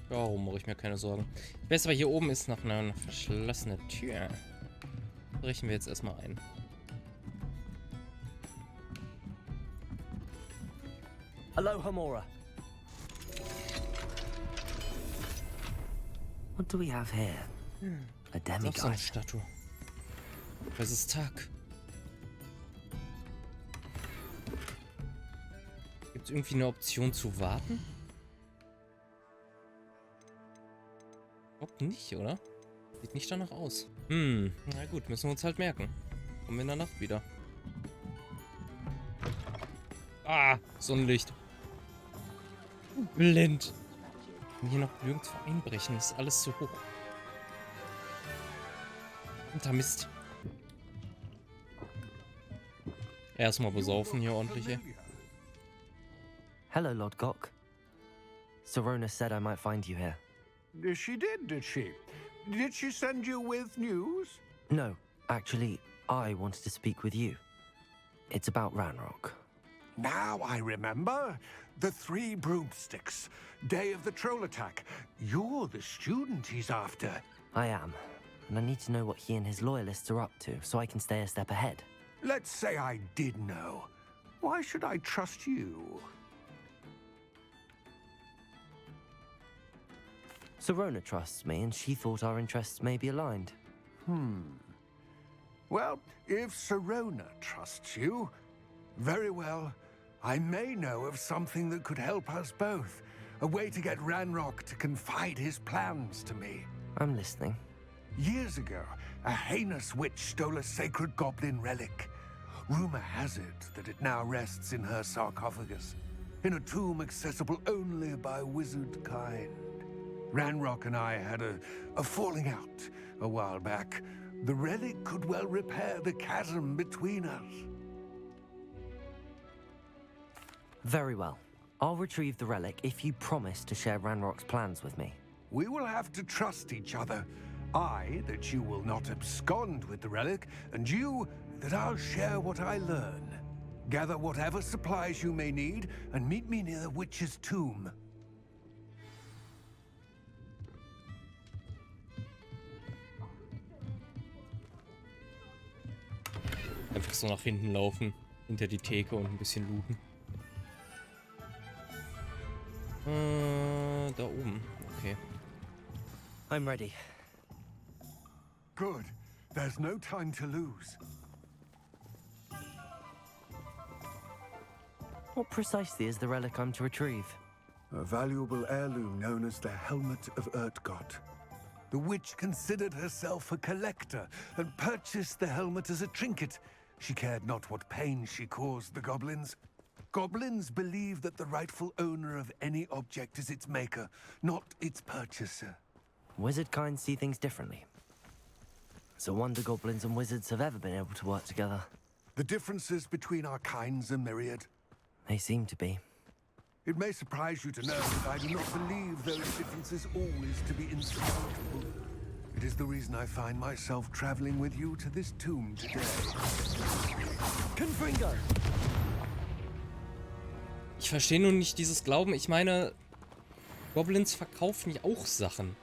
Warum mache ich mir keine Sorgen. Ich weiß aber, hier oben ist noch eine verschlossene Tür. Brechen wir jetzt erstmal ein. Hello, Hamora. What do we have here? A demigod. Das ist auch so eine Statue. Es ist Tag. Gibt es irgendwie eine Option zu warten? Ob nicht, oder? Sieht nicht danach aus. Na gut, müssen wir uns halt merken. Kommen wir in der Nacht wieder. Ah, Sonnenlicht. Blind. Hier noch nirgendwo einbrechen, ist alles zu hoch. Unter Mist. Erstmal besaufen hier ordentlich, ey. Hello, Lodgok. Sirona said I might find you here. She did she? Did she send you with news? No, actually, I wanted to speak with you. It's about Ranrock. Now I remember. The 3 broomsticks. Day of the troll attack. You're the student he's after. I am. And I need to know what he and his loyalists are up to, so I can stay a step ahead. Let's say I did know. Why should I trust you? Sirona trusts me, and she thought our interests may be aligned. Well, if Sirona trusts you, very well. I may know of something that could help us both. A way to get Ranrock to confide his plans to me. I'm listening. Years ago, a heinous witch stole a sacred goblin relic. Rumor has it that it now rests in her sarcophagus, in a tomb accessible only by wizard kind. Ranrock and I had a falling out a while back. The relic could well repair the chasm between us. Very well. I'll retrieve the relic if you promise to share Ranrock's plans with me. We will have to trust each other. I, that you will not abscond with the relic, and you, that I'll share what I learn. Gather whatever supplies you may need, and meet me near the witch's tomb. Einfach so nach hinten laufen, hinter die Theke und ein bisschen looten. Da oben, okay. I'm ready. Good. There's no time to lose. What precisely is the relic I'm to retrieve? a valuable heirloom known as the Helmet of Urtgott. The witch considered herself a collector and purchased the helmet as a trinket. She cared not what pain she caused the goblins. Goblins believe that the rightful owner of any object is its maker, not its purchaser. Wizard kind see things differently. It's a wonder goblins and wizards have ever been able to work together. The differences between our kinds are myriad. They seem to be. It may surprise you to know that I do not believe those differences always to be insurmountable. It is the reason I find myself traveling with you to this tomb today. Confringo! Ich verstehe nun nicht dieses Glauben. Ich meine, Goblins verkaufen ja auch Sachen.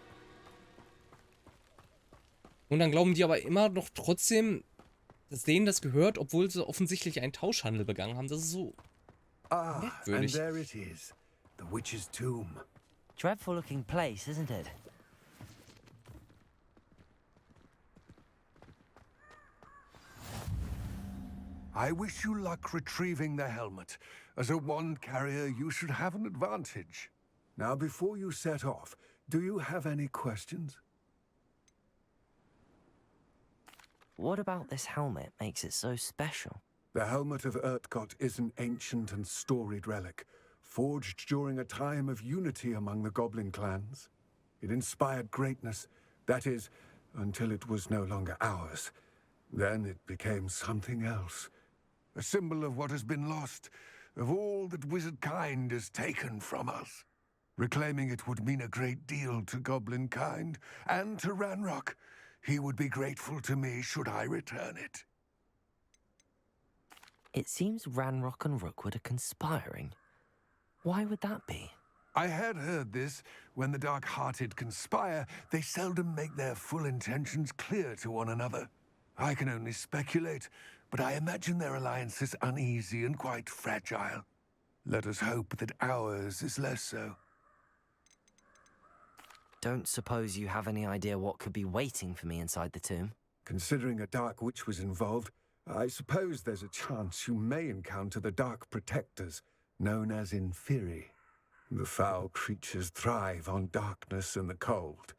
Und dann glauben die aber immer noch trotzdem, dass denen das gehört, obwohl sie offensichtlich einen Tauschhandel begangen haben. Das ist so merkwürdig. And there it is, the witch's tomb. Dreadful looking place, isn't it? I wish you luck retrieving the helmet. As a wand carrier, you should have an advantage. Now, before you set off, do you have any questions? What about this helmet makes it so special? The Helmet of Urtgott is an ancient and storied relic, forged during a time of unity among the goblin clans. It inspired greatness, that is, until it was no longer ours. Then it became something else. A symbol of what has been lost, of all that wizard kind is taken from us. Reclaiming it would mean a great deal to goblin kind, and to Ranrock. He would be grateful to me should I return it. It seems Ranrock and Rookwood are conspiring. Why would that be? I had heard this. When the dark-hearted conspire, they seldom make their full intentions clear to one another. I can only speculate, but I imagine their alliance is uneasy and quite fragile. Let us hope that ours is less so. Don't suppose you have any idea what could be waiting for me inside the tomb? Considering a dark witch was involved, I suppose there's a chance you may encounter the Dark Protectors, known as Inferi. The foul creatures thrive on darkness and the cold.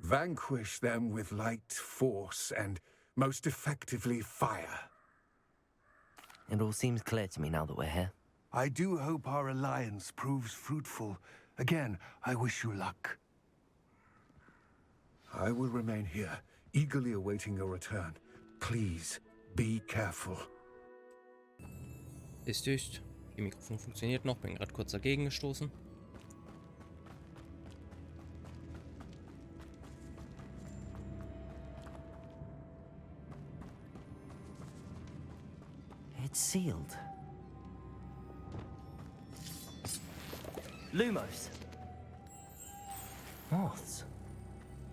Vanquish them with light, force, and most effectively fire. It all seems clear to me now that we're here. I do hope our alliance proves fruitful. Again, I wish you luck. I will remain here, eagerly awaiting your return. Please, be careful. Ist. Ihr Mikrofon funktioniert noch. Bin gerade kurz dagegen gestoßen. It's sealed. Lumos. Moths.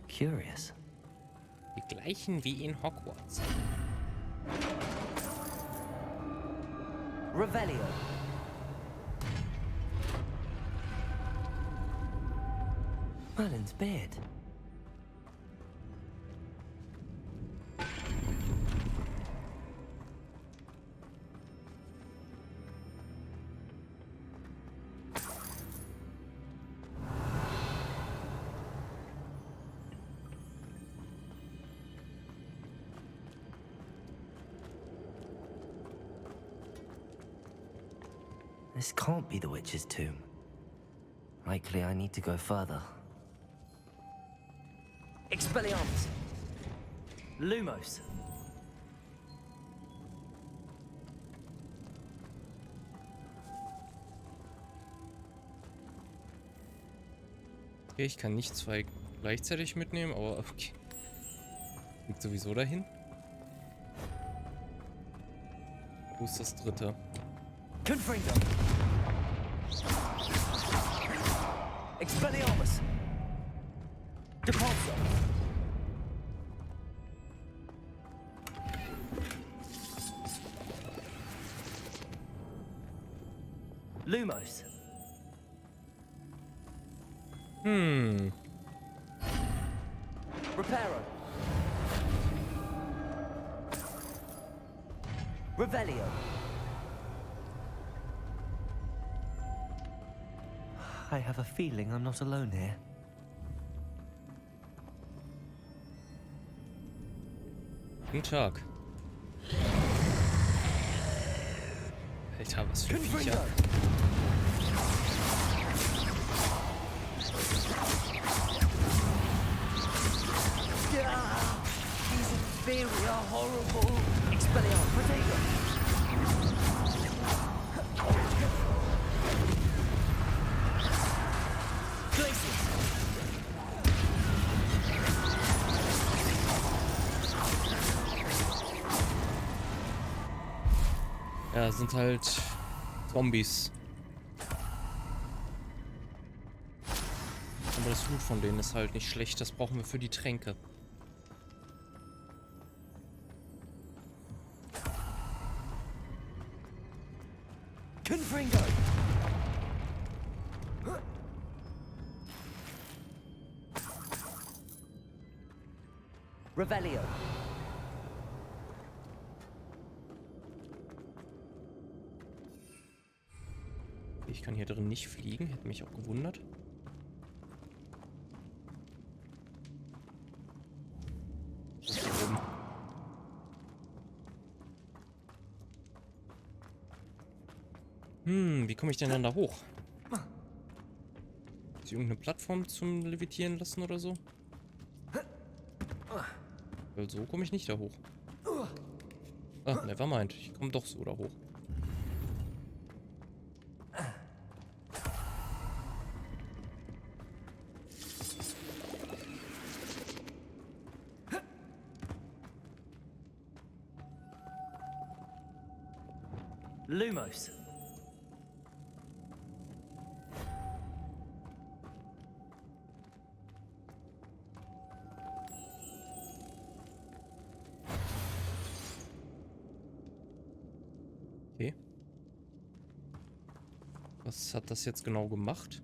Curious. Die gleichen wie in Hogwarts. Revelio. Merlin's beard. This can't be the witch's tomb. Likely I need to go further. Expelliarmus! Lumos! Okay, ich kann nicht zwei gleichzeitig mitnehmen, aber okay. Liegt sowieso dahin. Wo ist das dritte? Confringo! Expelliarmus! Depulso! Lumos! Reparo! Revelio! I have a feeling I'm not alone here. Guten Tag. Alter, was für Viecher. These inferior, horrible. Expelliarmus, potato. Ja, sind halt Zombies. Aber das Blut von denen ist halt nicht schlecht. Das brauchen wir für die Tränke. Confringo. Revelio. Ich kann hier drin nicht fliegen, hätte mich auch gewundert. Wie komme ich denn dann da hoch? Ist hier irgendeine Plattform zum Levitieren lassen oder so? Weil so komme ich nicht da hoch. Ah, nevermind. Ich komme doch so da hoch. Lumos. Okay. Was hat das jetzt genau gemacht?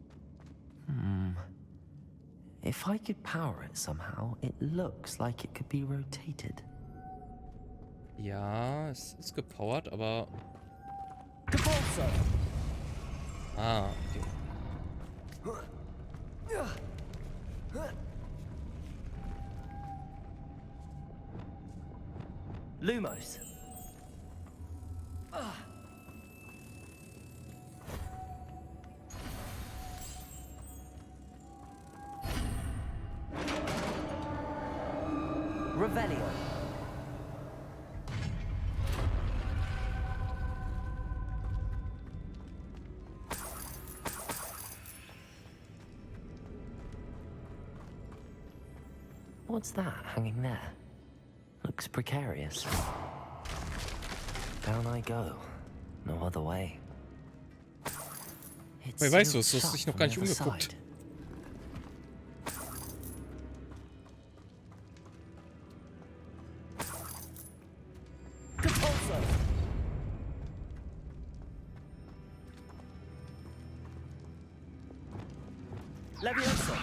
If I could power it somehow, it looks like it could be rotated. Ja, es ist gepowert, aber... Ah, okay. Lumos. Revelio. What's that hanging there? Looks precarious. Down I go. No other way. Hey, weißt du, du hast dich noch gar nicht umgeguckt. Levioso.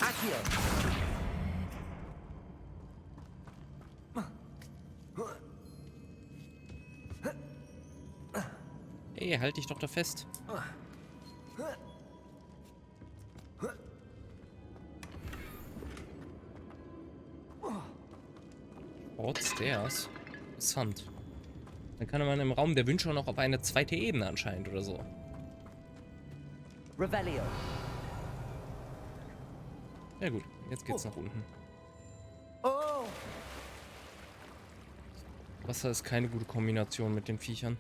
Accio. Ey, halt dich doch da fest. Stairs. Interessant. Dann kann man im Raum der Wünsche noch auf eine zweite Ebene anscheinend oder so. Revelio. Ja gut, jetzt geht's nach unten. Oh. Wasser ist keine gute Kombination mit den Viechern.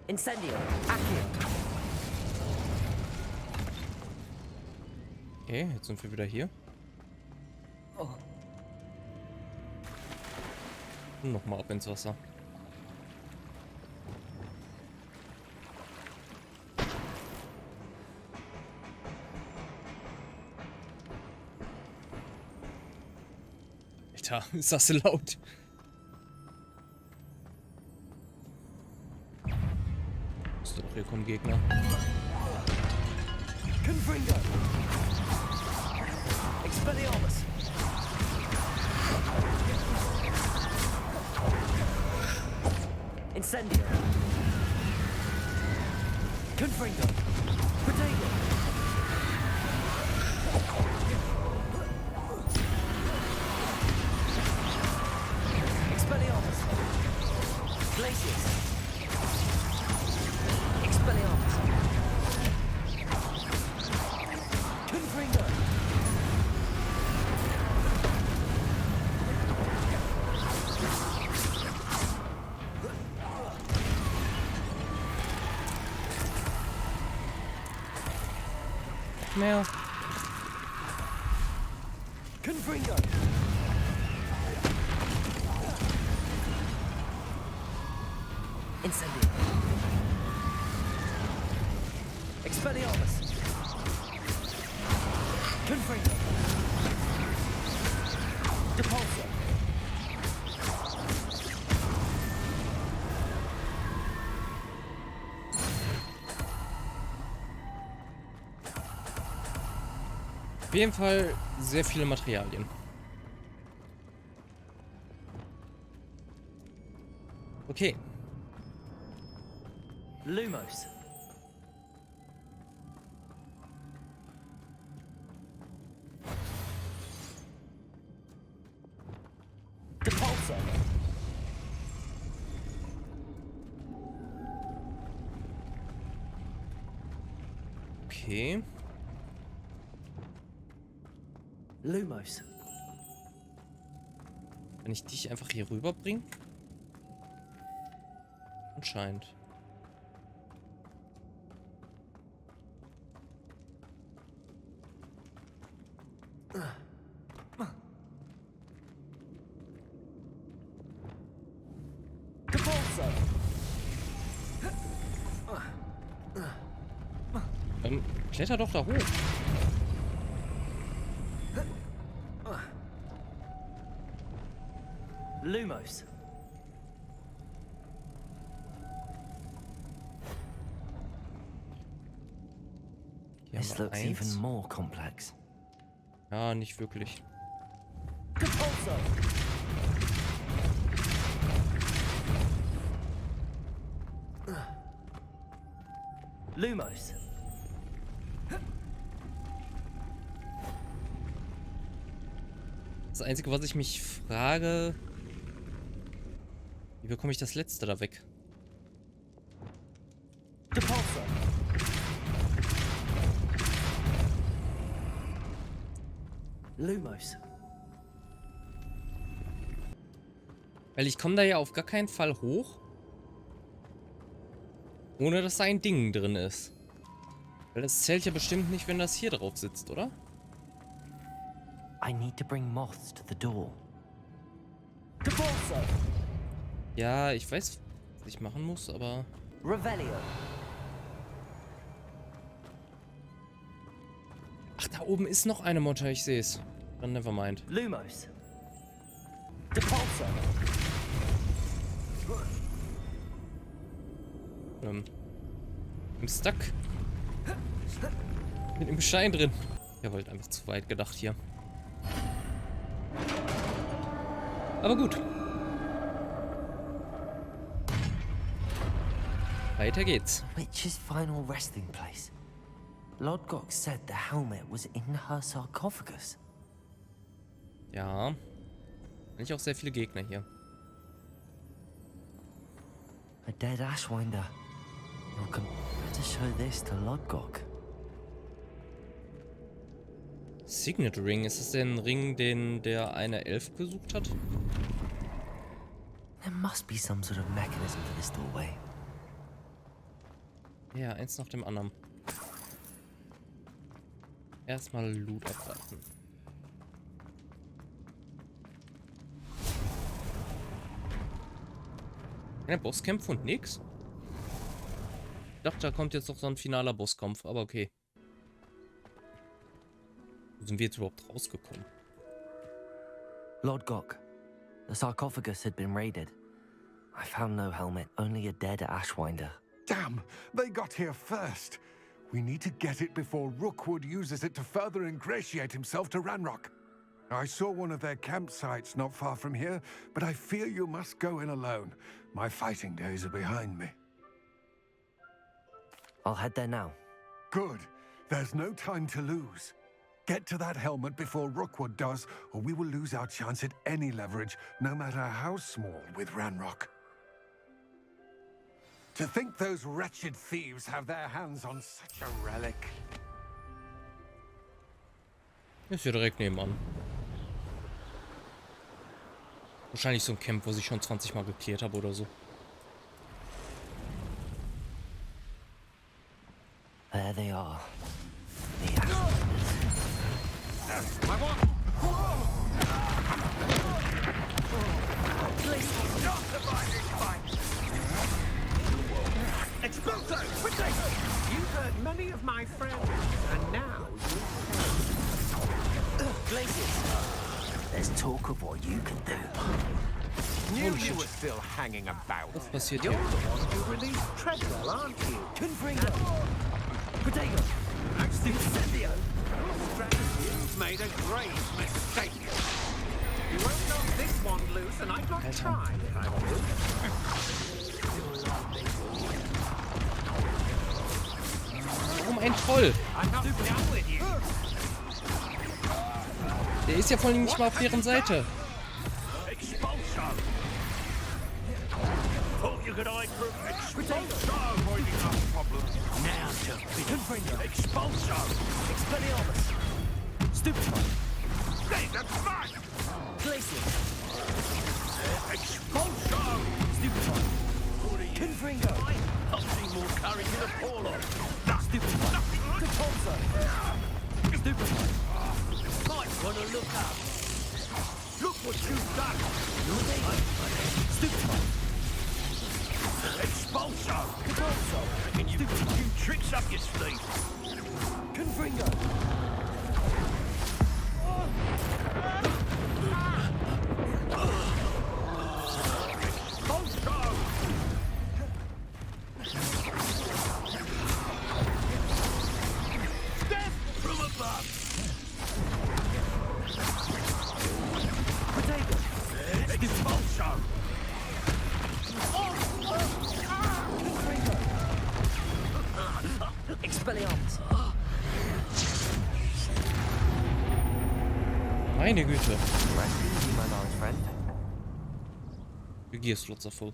Incendio. Accio. Okay, jetzt sind wir wieder hier. Oh. Und nochmal ab ins Wasser. Alter, ist das laut. Ist doch, hier kommen Gegner. Confringo. Expelliarmus. Incendio. Confringo. Potato. Expelliarmus. Glacius. Expelliarmus. Confringo. Mehr. Confringo. Incendio. Expelliarmus. Confringo. Depulso. Auf jeden Fall sehr viele Materialien. Okay. Lumos. Depulso. Okay. Lumos. Kann ich dich einfach hier rüberbringen? Anscheinend. Depulso. Kletter doch da hoch. Lumos. This looks even more complex. Ja, nicht wirklich. Depulso. Lumos. Das Einzige, was ich mich frage, wie bekomme ich das letzte da weg? Depulso. Lumos. Weil ich komme da ja auf gar keinen Fall hoch, ohne dass da ein Ding drin ist. Weil das zählt ja bestimmt nicht, wenn das hier drauf sitzt, oder? I need to bring moths to the door. Depulso. Ja, ich weiß, was ich machen muss, aber... Revelio. Ach, da oben ist noch eine Motte, ich sehe es. Dann nevermind. Lumos. Depulso. Im Stuck. Mit dem Schein drin. Ja, wollte einfach zu weit gedacht hier. Aber gut. Weiter geht's. Witch's final resting place. Lodgok said the helmet was in her sarcophagus. Ja. Eigentlich auch sehr viele Gegner hier. A dead Ashwinder. You'll come to show this to Lodgok. Signet Ring, ist es der Ring, den der eine Elf gesucht hat? There must be some sort of mechanism for this doorway. Ja, eins nach dem anderen. Erstmal Loot abwarten. Keine Bosskämpfe und nix? Ich dachte, da kommt jetzt noch so ein finaler Bosskampf, aber okay. Wo sind wir jetzt überhaupt rausgekommen? Lord Gok, the sarcophagus had been raided. I found no helmet, only a dead Ashwinder. Damn, they got here first. We need to get it before Rookwood uses it to further ingratiate himself to Ranrock. I saw one of their campsites not far from here, but I fear you must go in alone. My fighting days are behind me. I'll head there now. Good. There's no time to lose. Get to that helmet before Rookwood does, or we will lose our chance at any leverage, no matter how small, with Ranrock. To think those wretched thieves have their hands on such a relic. Ist hier direkt nebenan. Wahrscheinlich so ein Camp, was ich schon 20 Mal geklärt habe oder so. There they are. Expulso! You've hurt many of my friends, and now Glaciers! There's talk of what you can do. Knew you were still hanging about. Was passiert You're hier? the one who released Treadwell, aren't you? Confringo! Potato! Incendio! You've made a grave mistake. You won't knock this one loose, and I'd not try if I were you. Warum ein Troll? I'm not done with you. Der ist ja vor allem nicht mal auf deren Seite. Expulso! Thought you could hide from Expulso avoiding our problems. Now to Confringo! Expulso! Expelliarmus! Stupefy! Hey, that's mine! Glaciers! Expulso! Stupefy! Confringo! I'll see more courage in a Paulo. Stupefy! Detonzo! Stupefy! Might want to look up. Look what you've done. Stupefy! Expulso! Detonzo! And you've got a few tricks up your sleeve. Confringo! Expelliarmus! Meine Güte. My large friend. Regierslots voll.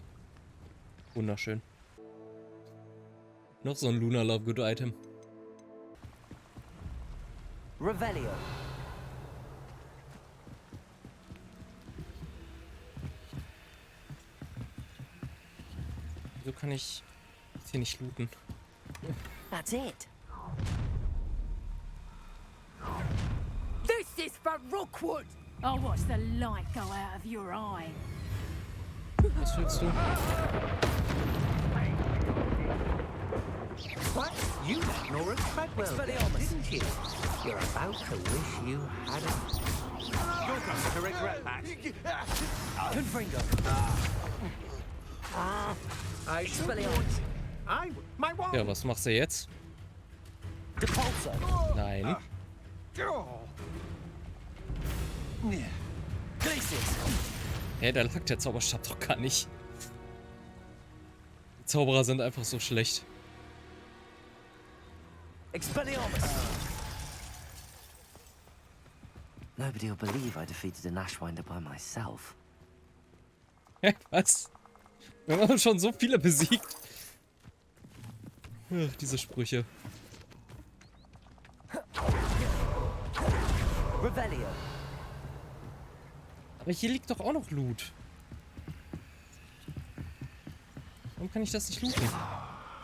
Wunderschön. Noch so ein Lunar Love Good Item. Revelio. Wieso kann ich jetzt hier nicht looten? That's it. This is for Rookwood! I'll watch the light go out of your eye. Was willst du? What? You ignore Treadwell, didn't you? You're about to wish you hadn't. You're going to regret that. Confringo. Expelliarmus. My wife. Ja, was machst du jetzt? Detonzo. Nein. Glaciers. Hä, da lag der Zauberstab doch gar nicht. Die Zauberer sind einfach so schlecht. Expelliarmus. Nobody will believe I defeated an Ashwinder by myself. Hä, was? Wir haben schon so viele besiegt. Ach, diese Sprüche. Revelio. Aber hier liegt doch auch noch Loot. Warum kann ich das nicht looten?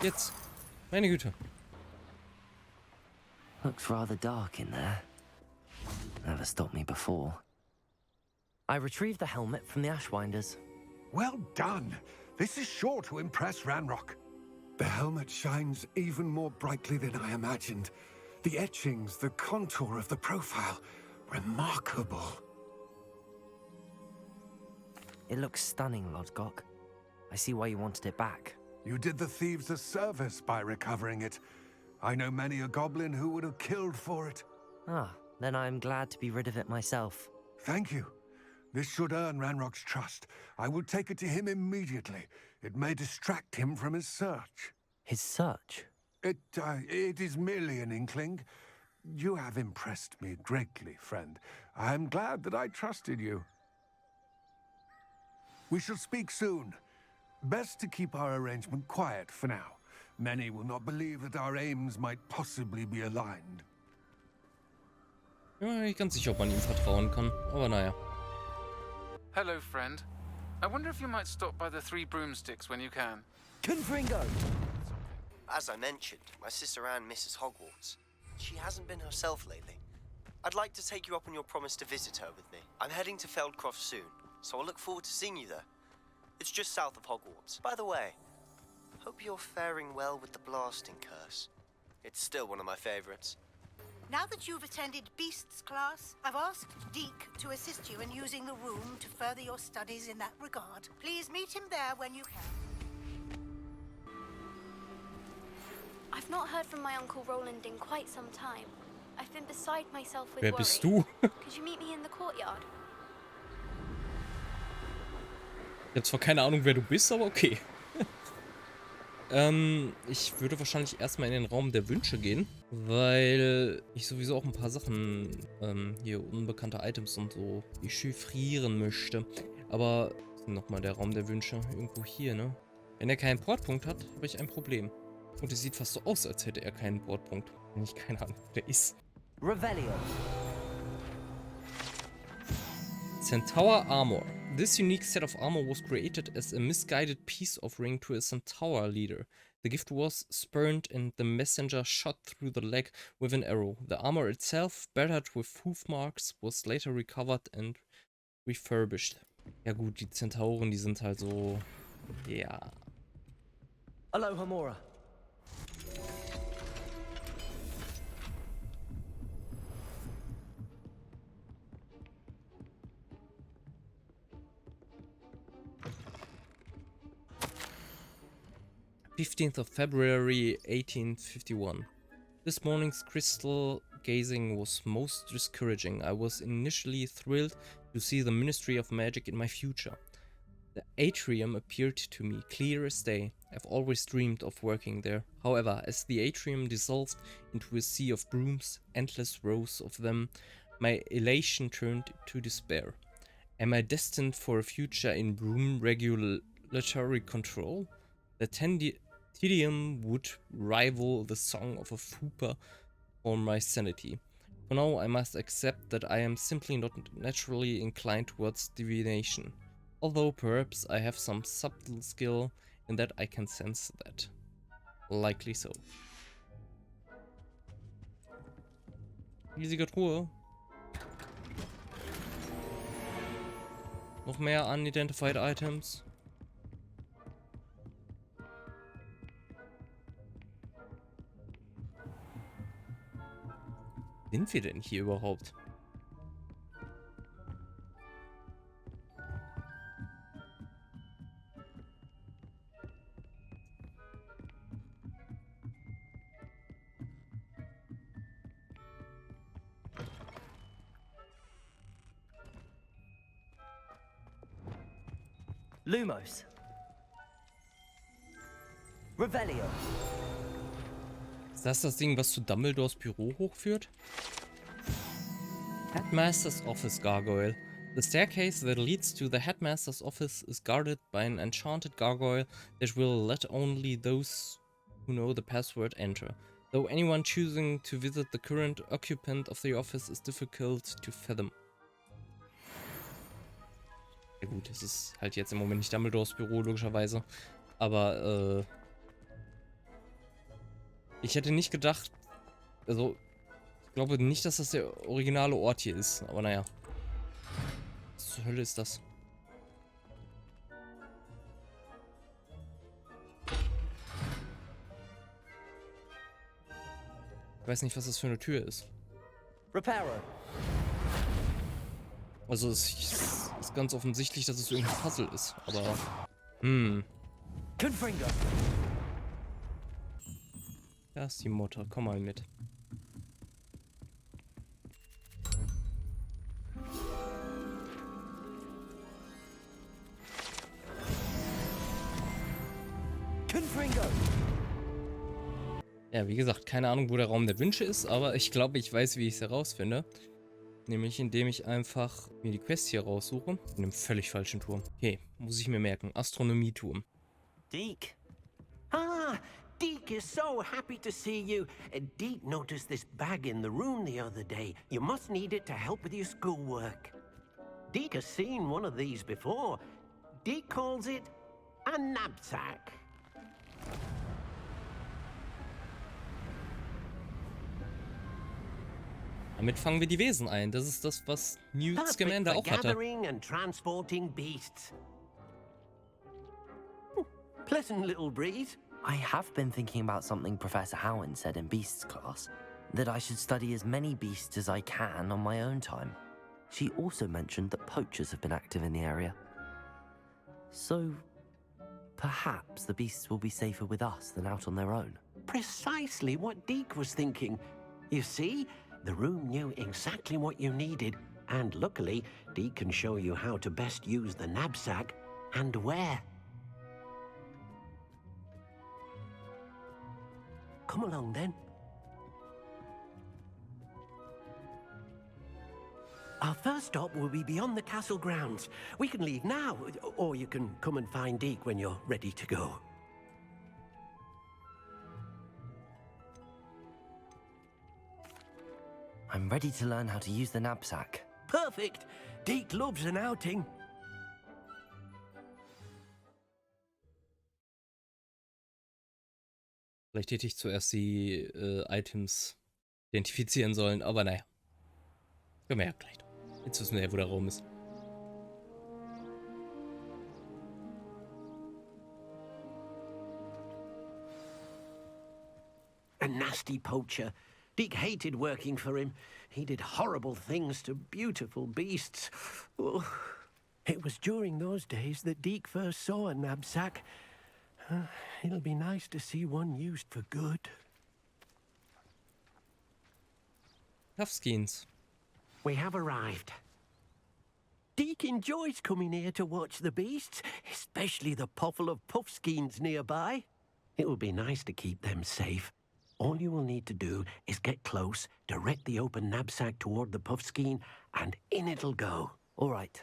Jetzt. Meine Güte. Looks rather dark in there. Never stopped me before. I retrieved the helmet from the Ashwinders. Well done. This is sure to impress Ranrock. The helmet shines even more brightly than I imagined. The etchings, the contour of the profile, remarkable. It looks stunning, Lodgok. I see why you wanted it back. You did the thieves a service by recovering it. I know many a goblin who would have killed for it. Ah, then I'm glad to be rid of it myself. Thank you. This should earn Ranrock's trust. I will take it to him immediately. It may distract him from his search. His search? It is merely an inkling. You have impressed me greatly, friend. I am glad that I trusted you. We shall speak soon. Best to keep our arrangement quiet for now. Many will not believe that our aims might possibly be aligned. Ja, ich bin ganz sicher, ob man ihm vertrauen kann. Aber naja. Hello, friend. I wonder if you might stop by the Three Broomsticks when you can. Confringo! As I mentioned, my sister Anne misses Hogwarts. She hasn't been herself lately. I'd like to take you up on your promise to visit her with me. I'm heading to Feldcroft soon, so I look forward to seeing you there. It's just south of Hogwarts. By the way, hope you're faring well with the blasting curse. It's still one of my favorites. Now that you've attended Beasts class, I've asked Deke to assist you in using the room to further your studies in that regard. Please meet him there when you can. I've not heard from my Uncle Roland in quite some time. I've been beside myself with Wer worry. bist du? Could you meet me in the courtyard? Ich hab zwar keine Ahnung, wer du bist, aber okay. Ich würde wahrscheinlich erstmal in den Raum der Wünsche gehen, weil ich sowieso auch ein paar Sachen, hier unbekannte Items und so, chiffrieren möchte. Aber nochmal der Raum der Wünsche, irgendwo hier, ne? Wenn er keinen Portpunkt hat, habe ich ein Problem. Und es sieht fast so aus, als hätte er keinen Portpunkt. Wenn ich keine Ahnung, wo der ist. Revelio. Centaur Armor. This unique set of armor was created as a misguided peace offering to a Centaur leader. The gift was spurned and the messenger shot through the leg with an arrow. The armor itself, battered with hoof marks, was later recovered and refurbished. Ja gut, die Zentauren, die sind halt so... Ja. Aloha Mora. 15th of February 1851. This morning's crystal gazing was most discouraging. I was initially thrilled to see the Ministry of Magic in my future. The atrium appeared to me clear as day. I've always dreamed of working there. However, as the atrium dissolved into a sea of brooms, endless rows of them, my elation turned to despair. Am I destined for a future in broom regulatory control? The tedium would rival the song of a fupa for my sanity. For now, I must accept that I am simply not naturally inclined towards divination. Although perhaps I have some subtle skill in that I can sense that. Likely so. Riesige Truhe. Noch mehr unidentified items. Sind wir denn hier überhaupt? Lumos. Revelio. Ist das das Ding, was zu Dumbledores Büro hochführt? Headmaster's Office Gargoyle. The staircase that leads to the Headmaster's office is guarded by an enchanted gargoyle that will let only those who know the password enter. Though anyone choosing to visit the current occupant of the office is difficult to fathom. Ja gut, es ist halt jetzt im Moment nicht Dumbledores Büro, logischerweise. Aber, ich hätte nicht gedacht, also, ich glaube nicht, dass das der originale Ort hier ist, aber naja. Was zur Hölle ist das? Ich weiß nicht, was das für eine Tür ist. Reparo. Also, es Ist ganz offensichtlich, dass es irgendein Puzzle ist, aber... Da ist die Mutter, komm mal mit. Ja, wie gesagt, keine Ahnung, wo der Raum der Wünsche ist, aber ich glaube, ich weiß, wie ich es herausfinde. Nämlich, indem ich einfach mir die Quest hier raussuche. In einem völlig falschen Turm. Okay, muss ich mir merken. Astronomieturm. Deke. Ah, Deke is so happy to see you. Deke noticed this bag in the room the other day. You must need it to help with your schoolwork. Deke has seen one of these before. Deke calls it a knapsack. Damit fangen wir die Wesen ein. Das ist das, was Newt Scamander auch hatte. And transporting beasts. Pleasant little breeze. I have been thinking about something Professor Howin said in Beasts class, that I should study as many beasts as I can on my own time. She also mentioned that poachers have been active in the area. So, perhaps the beasts will be safer with us than out on their own. Precisely what Deke was thinking. You see, the room knew exactly what you needed, and luckily, Deke can show you how to best use the knapsack and where. Come along then. Our first stop will be beyond the castle grounds. We can leave now, or you can come and find Deke when you're ready to go. I'm ready to learn how to use the knapsack. Perfect! Deke loves an outing. Vielleicht hätte ich zuerst die Items identifizieren sollen, aber naja. Können wir ja gleich noch. Jetzt wissen wir ja, wo der Raum ist. A nasty poacher. Deke hated working for him. He did horrible things to beautiful beasts. Oh, it was during those days that Deke first saw a knapsack. It'll be nice to see one used for good. Puffskins. We have arrived. Deke enjoys coming here to watch the beasts, especially the potful of puffskins nearby. It will be nice to keep them safe. All you will need to do is get close, direct the open knapsack toward the puffskein, and in it'll go. All right.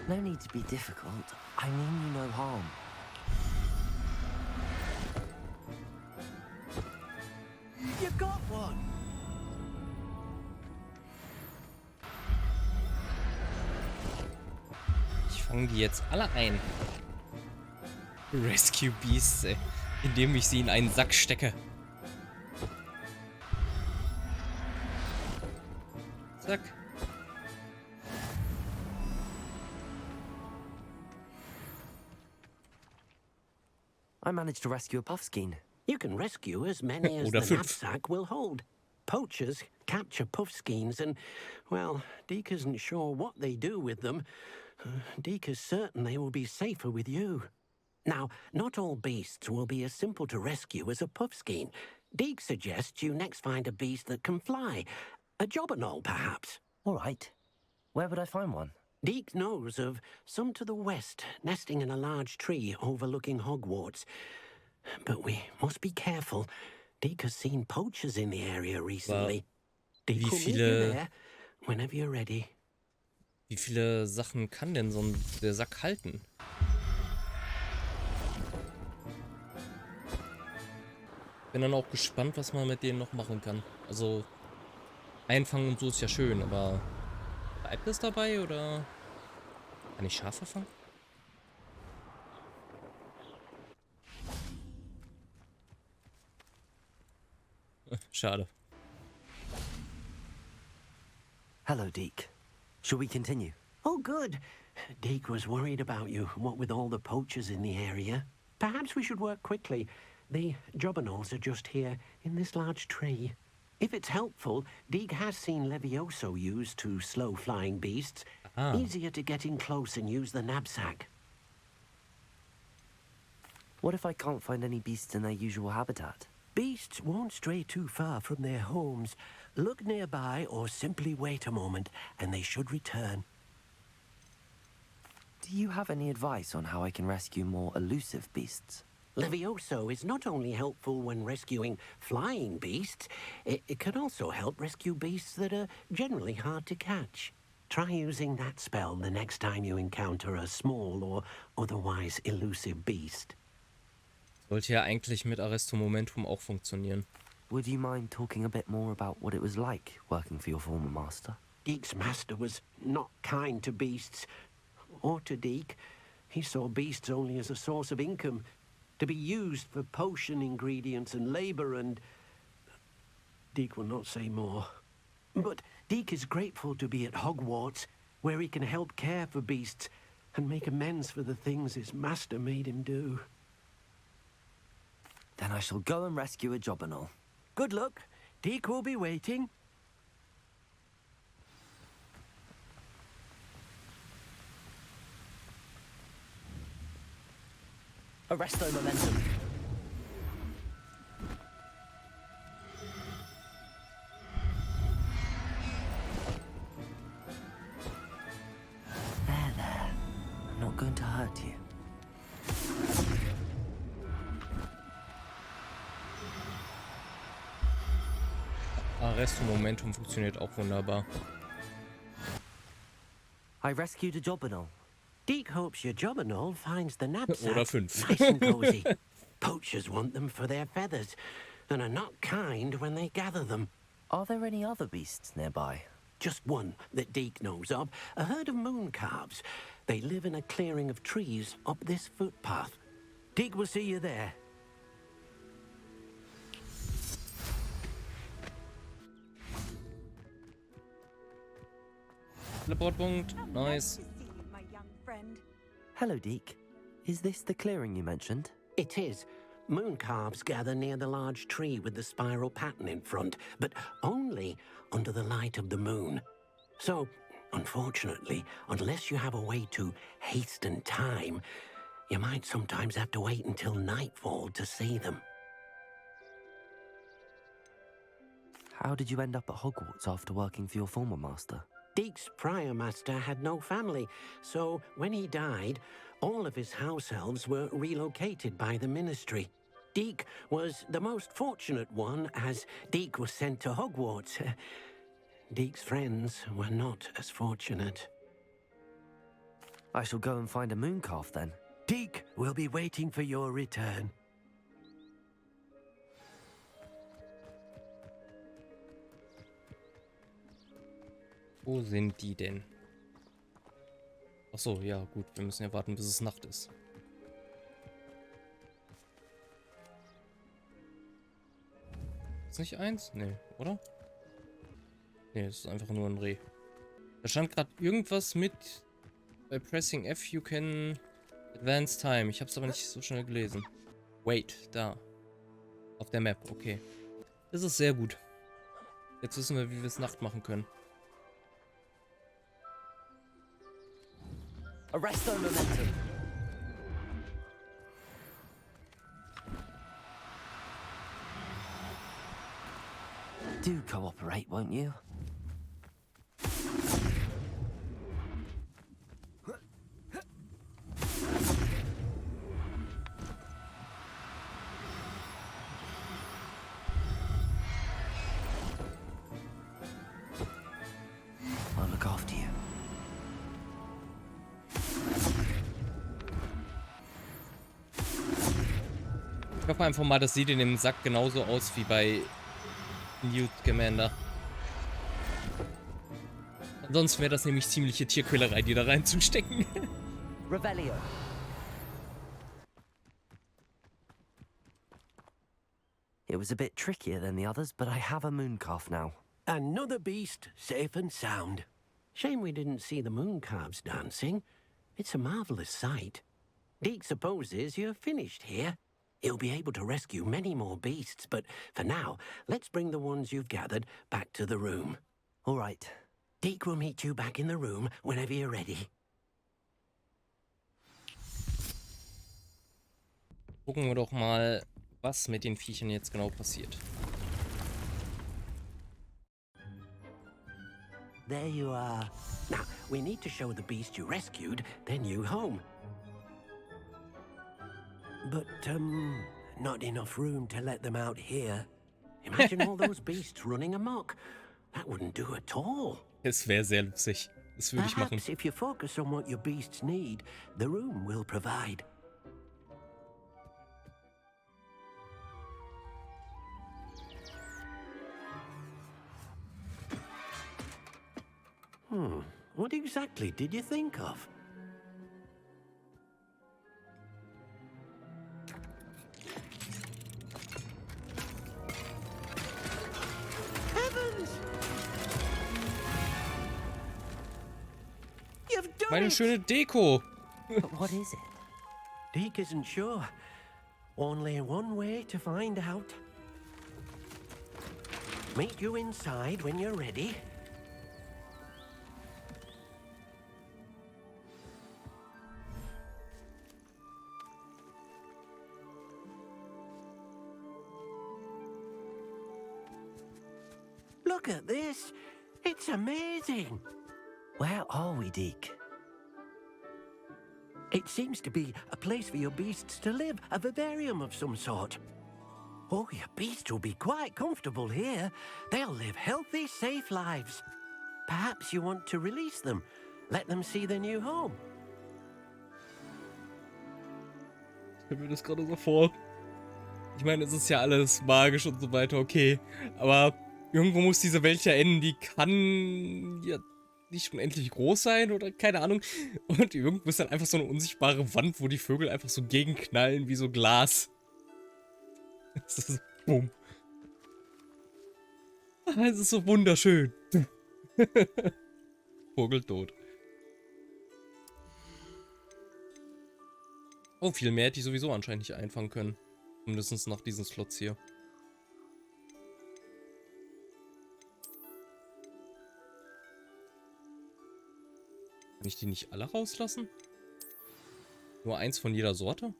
No need to be difficult. I mean you no harm. You got one! Ich fange die jetzt alle ein. Rescue Beasts, ey. Indem ich sie in einen Sack stecke. Zack. I managed to rescue a puffskein. You can rescue as many as the knapsack will hold. Poachers capture puffskeins and, well, Deke isn't sure what they do with them. Deke is certain they will be safer with you. Now, not all beasts will be as simple to rescue as a puffskein. Deke suggests you next find a beast that can fly. A jobberknoll, perhaps. All right. Where would I find one? Deke knows of some to the west, nesting in a large tree overlooking Hogwarts. But we must be careful. Deke has seen poachers in the area recently. Deke will meet you there whenever you're ready. Wie viele Sachen kann denn so der Sack halten? Bin dann auch gespannt, was man mit denen noch machen kann. Also, einfangen und so ist ja schön, aber bleibt es dabei oder kann ich Schafe fangen? Schade. Hello, Deke. Shall we continue? Oh, good. Deke was worried about you, what with all the poachers in the area. Perhaps we should work quickly. The jobberknolls are just here, in this large tree. If it's helpful, Deek has seen Levioso used to slow flying beasts. Easier to get in close and use the knapsack. What if I can't find any beasts in their usual habitat? Beasts won't stray too far from their homes. Look nearby or simply wait a moment, and they should return. Do you have any advice on how I can rescue more elusive beasts? Levioso is not only helpful when rescuing flying beasts, it can also help rescue beasts that are generally hard to catch. Try using that spell the next time you encounter a small or otherwise elusive beast. Sollte ja eigentlich mit Arresto Momentum auch funktionieren. Would you mind talking a bit more about what it was like working for your former master? Deek's master was not kind to beasts, or to Deek. He saw beasts only as a source of income, to be used for potion ingredients and labor, and Deek will not say more. But Deek is grateful to be at Hogwarts, where he can help care for beasts and make amends for the things his master made him do. Then I shall go and rescue a jobberknoll. Good luck. Deek will be waiting. Arresto momentum. There. I'm not going to hurt you. Arresto Momentum funktioniert auch wunderbar. I rescued a jobberknoll. Deek hopes your jobberknoll finds the knapsack Oder 5. nice and cozy. Poachers want them for their feathers and are not kind when they gather them. Are there any other beasts nearby? Just one that Deek knows of, a herd of moon calves. They live in a clearing of trees up this footpath. Deek will see you there. Teleportpunkt, nice. Hello, Deek. Is this the clearing you mentioned? It is. Moon calves gather near the large tree with the spiral pattern in front, but only under the light of the moon. So, unfortunately, unless you have a way to hasten time, you might sometimes have to wait until nightfall to see them. How did you end up at Hogwarts after working for your former master? Deek's prior master had no family, so when he died, all of his house elves were relocated by the ministry. Deek was the most fortunate one, as Deek was sent to Hogwarts. Deek's friends were not as fortunate. I shall go and find a moon calf then. Deek will be waiting for your return. Wo sind die denn? Achso, ja gut, wir müssen ja warten, bis es Nacht ist. Ist nicht eins? Nee, oder? Nee, es ist einfach nur ein Reh. Da stand gerade irgendwas mit bei Pressing F you can advance time. Ich habe es aber nicht so schnell gelesen. Wait, da. Auf der Map, okay. Das ist sehr gut. Jetzt wissen wir, wie wir es Nacht machen können. Arresto momentum. Do cooperate, won't you? I'll look after you. Ich hoffe einfach mal, das sieht in dem Sack genauso aus wie bei Newt Scamander. Ansonsten wäre das nämlich ziemliche Tierquälerei, die da reinzustecken. Revelio. It was a bit trickier than the others, but I have a moon calf now. Another beast, safe and sound. Shame we didn't see the moon calves dancing. It's a marvelous sight. Deek supposes you're finished here. He'll be able to rescue many more beasts, but for now, let's bring the ones you've gathered back to the room. All right. Deke will meet you back in the room whenever you're ready. Gucken wir doch mal, was mit den Viechern jetzt genau passiert. There you are. Now, we need to show the beast you rescued their new home. But, not enough room to let them out here. Imagine all those beasts running amok. That wouldn't do at all. Es wäre sehr lustig. Das würde ich machen. Perhaps if you focus on what your beasts need, the room will provide. What exactly did you think of? Heavens! You've done Meine it! schöne Deko. But what is it? Deke isn't sure. Only one way to find out. Meet you inside when you're ready. Look at this. It's amazing. Where are we, Deke? It seems to be a place for your beasts to live, a vivarium of some sort. Oh, your beasts will be quite comfortable here. They'll live healthy, safe lives. Perhaps you want to release them, let them see their new home. Ich stelle mir das gerade so vor. Ich meine, es ist ja alles magisch und so weiter, okay. Aber irgendwo muss diese Welt ja enden. Die kann ja nicht unendlich groß sein oder keine Ahnung. Und irgendwo ist dann einfach so eine unsichtbare Wand, wo die Vögel einfach so gegenknallen wie so Glas. Das ist so, bumm. Es ist so wunderschön. Vogel tot. Oh, viel mehr hätte ich sowieso anscheinend nicht einfangen können. Mindestens nach diesen Slots hier. Kann ich die nicht alle rauslassen? Nur eins von jeder Sorte?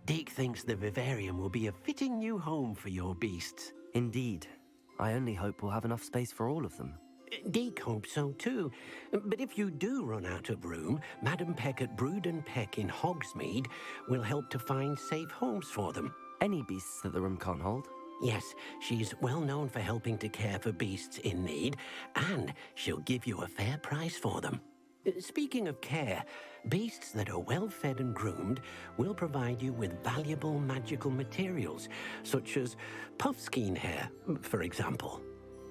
Deke thinks the vivarium will be a fitting new home for your beasts. Indeed. I only hope we'll have enough space for all of them. Deke hopes so too. But if you do run out of room, Madam Peck at Brood and Peck in Hogsmeade will help to find safe homes for them. Any beasts that the room can't hold? Yes, she's well known for helping to care for beasts in need, and she'll give you a fair price for them. Speaking of care, beasts that are well fed and groomed will provide you with valuable magical materials, such as puffskein hair, for example.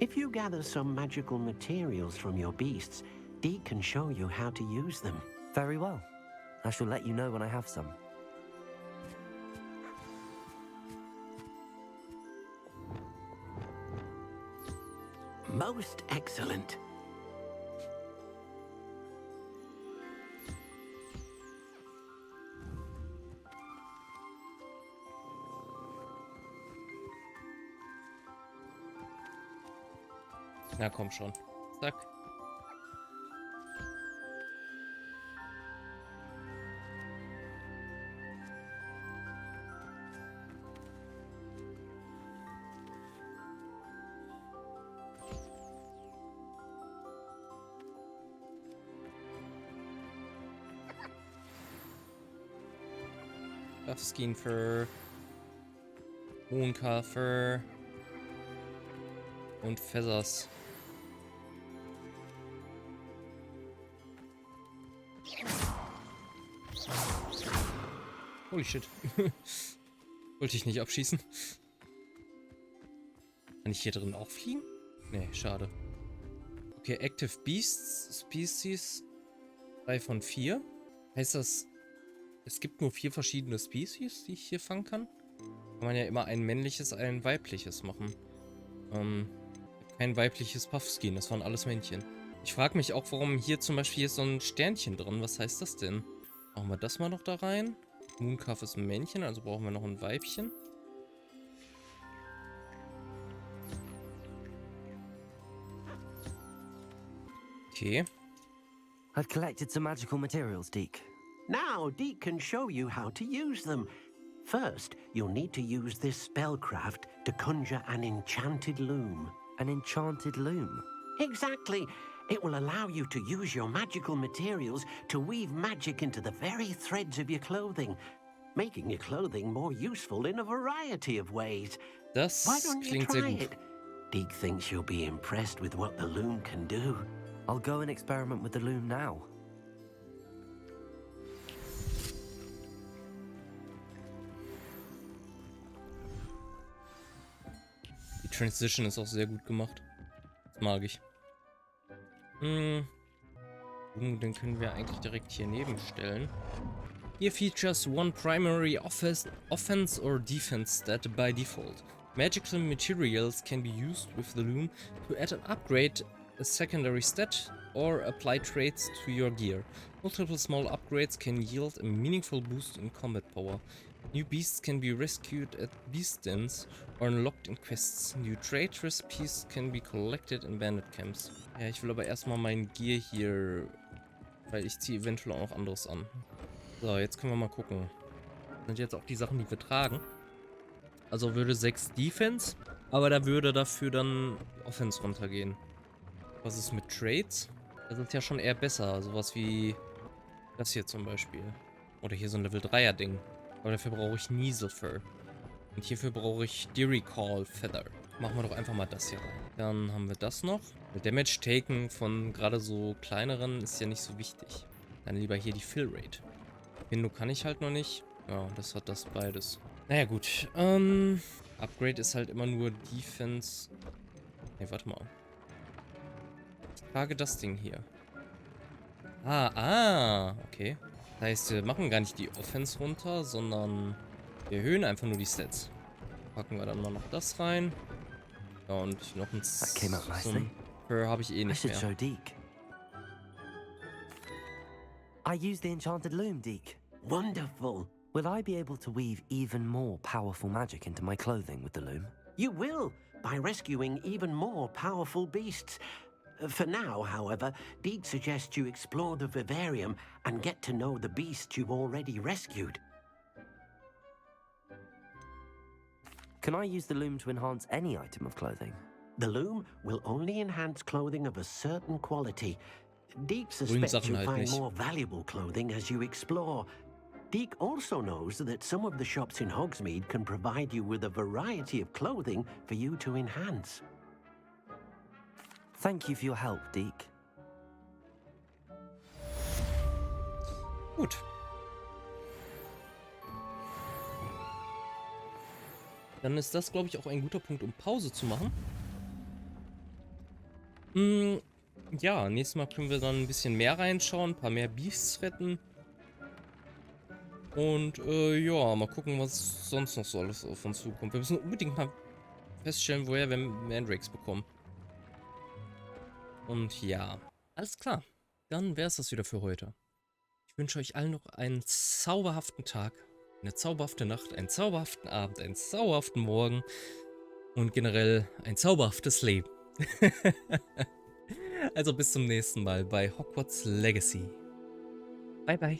If you gather some magical materials from your beasts, Deke can show you how to use them. Very well. I shall let you know when I have some. Most excellent. Na komm schon. Zack. Puffskein Fur, Mooncalfer und Feathers. Holy shit. Wollte ich nicht abschießen. Kann ich hier drin auch fliegen? Nee, schade. Okay, Active Beasts, Species, 3 von 4. Heißt das, es gibt nur 4 verschiedene Species, die ich hier fangen kann? Kann man ja immer ein männliches, ein weibliches machen. Kein weibliches Puffskin, das waren alles Männchen. Ich frage mich auch, warum hier zum Beispiel ist so ein Sternchen drin. Was heißt das denn? Machen wir das mal noch da rein. Mooncalf ist ein Männchen, also brauchen wir noch ein Weibchen. Okay. I've collected some magical materials, Deke. Now, Deke can show you how to use them. First, you'll need to use this spellcraft to conjure an enchanted loom. An enchanted loom? Exactly. It will allow you to use your magical materials to weave magic into the very threads of your clothing, making your clothing more useful in a variety of ways. Das Why don't you klingt sehr try gut. it? Deke thinks you'll be impressed with what the loom can do. I'll go and experiment with the loom now. Die Transition ist auch sehr gut gemacht. Das mag ich. Den können wir eigentlich direkt hier neben stellen. Here features one primary offense or defense stat by default. Magical materials can be used with the loom to add an upgrade, a secondary stat, or apply traits to your gear. Multiple small upgrades can yield a meaningful boost in combat power. New beasts can be rescued at beast dens or unlocked in quests. New trait recipes can be collected in bandit camps. Ja, ich will aber erstmal mein Gear hier, weil ich ziehe eventuell auch noch anderes an. So, jetzt können wir mal gucken. Das sind jetzt auch die Sachen, die wir tragen. Also würde 6 Defense, aber da würde dafür dann Offense runtergehen. Was ist mit Traits? Das ist ja schon eher besser. Sowas wie das hier zum Beispiel. Oder hier so ein Level 3er Ding. Aber dafür brauche ich Niesefur. Und hierfür brauche ich Recall Feather. Machen wir doch einfach mal das hier rein. Dann haben wir das noch. Der Damage Taken von gerade so kleineren ist ja nicht so wichtig. Dann lieber hier die Fill Rate. Hindu kann ich halt noch nicht. Ja, das hat das beides. Naja, gut. Upgrade ist halt immer nur Defense. Ne, warte mal. Ich trage das Ding hier. Okay. Das heißt, wir machen gar nicht die Offense runter, sondern wir erhöhen einfach nur die Stats. Packen wir dann mal noch das rein. Ja, und noch ein Fur habe ich eh nicht mehr. Show Deke. I use the enchanted loom, Deke. Wonderful. Will I be able to weave even more powerful magic into my clothing with the loom? You will, by rescuing even more powerful beasts. For now, however, Deke suggests you explore the vivarium and get to know the beasts you've already rescued. Can I use the loom to enhance any item of clothing? The loom will only enhance clothing of a certain quality. Deke suspects you'll find more valuable clothing as you explore. Deke also knows that some of the shops in Hogsmeade can provide you with a variety of clothing for you to enhance. Thank you for your help, Deke. Gut. Dann ist das, glaube ich, auch ein guter Punkt, um Pause zu machen. Ja, nächstes Mal können wir dann ein bisschen mehr reinschauen, ein paar mehr Beasts retten. Und ja, mal gucken, was sonst noch so alles auf uns zukommt. Wir müssen unbedingt mal feststellen, woher wir Mandrakes bekommen. Und ja, alles klar. Dann wäre es das wieder für heute. Ich wünsche euch allen noch einen zauberhaften Tag, eine zauberhafte Nacht, einen zauberhaften Abend, einen zauberhaften Morgen und generell ein zauberhaftes Leben. Also bis zum nächsten Mal bei Hogwarts Legacy. Bye bye.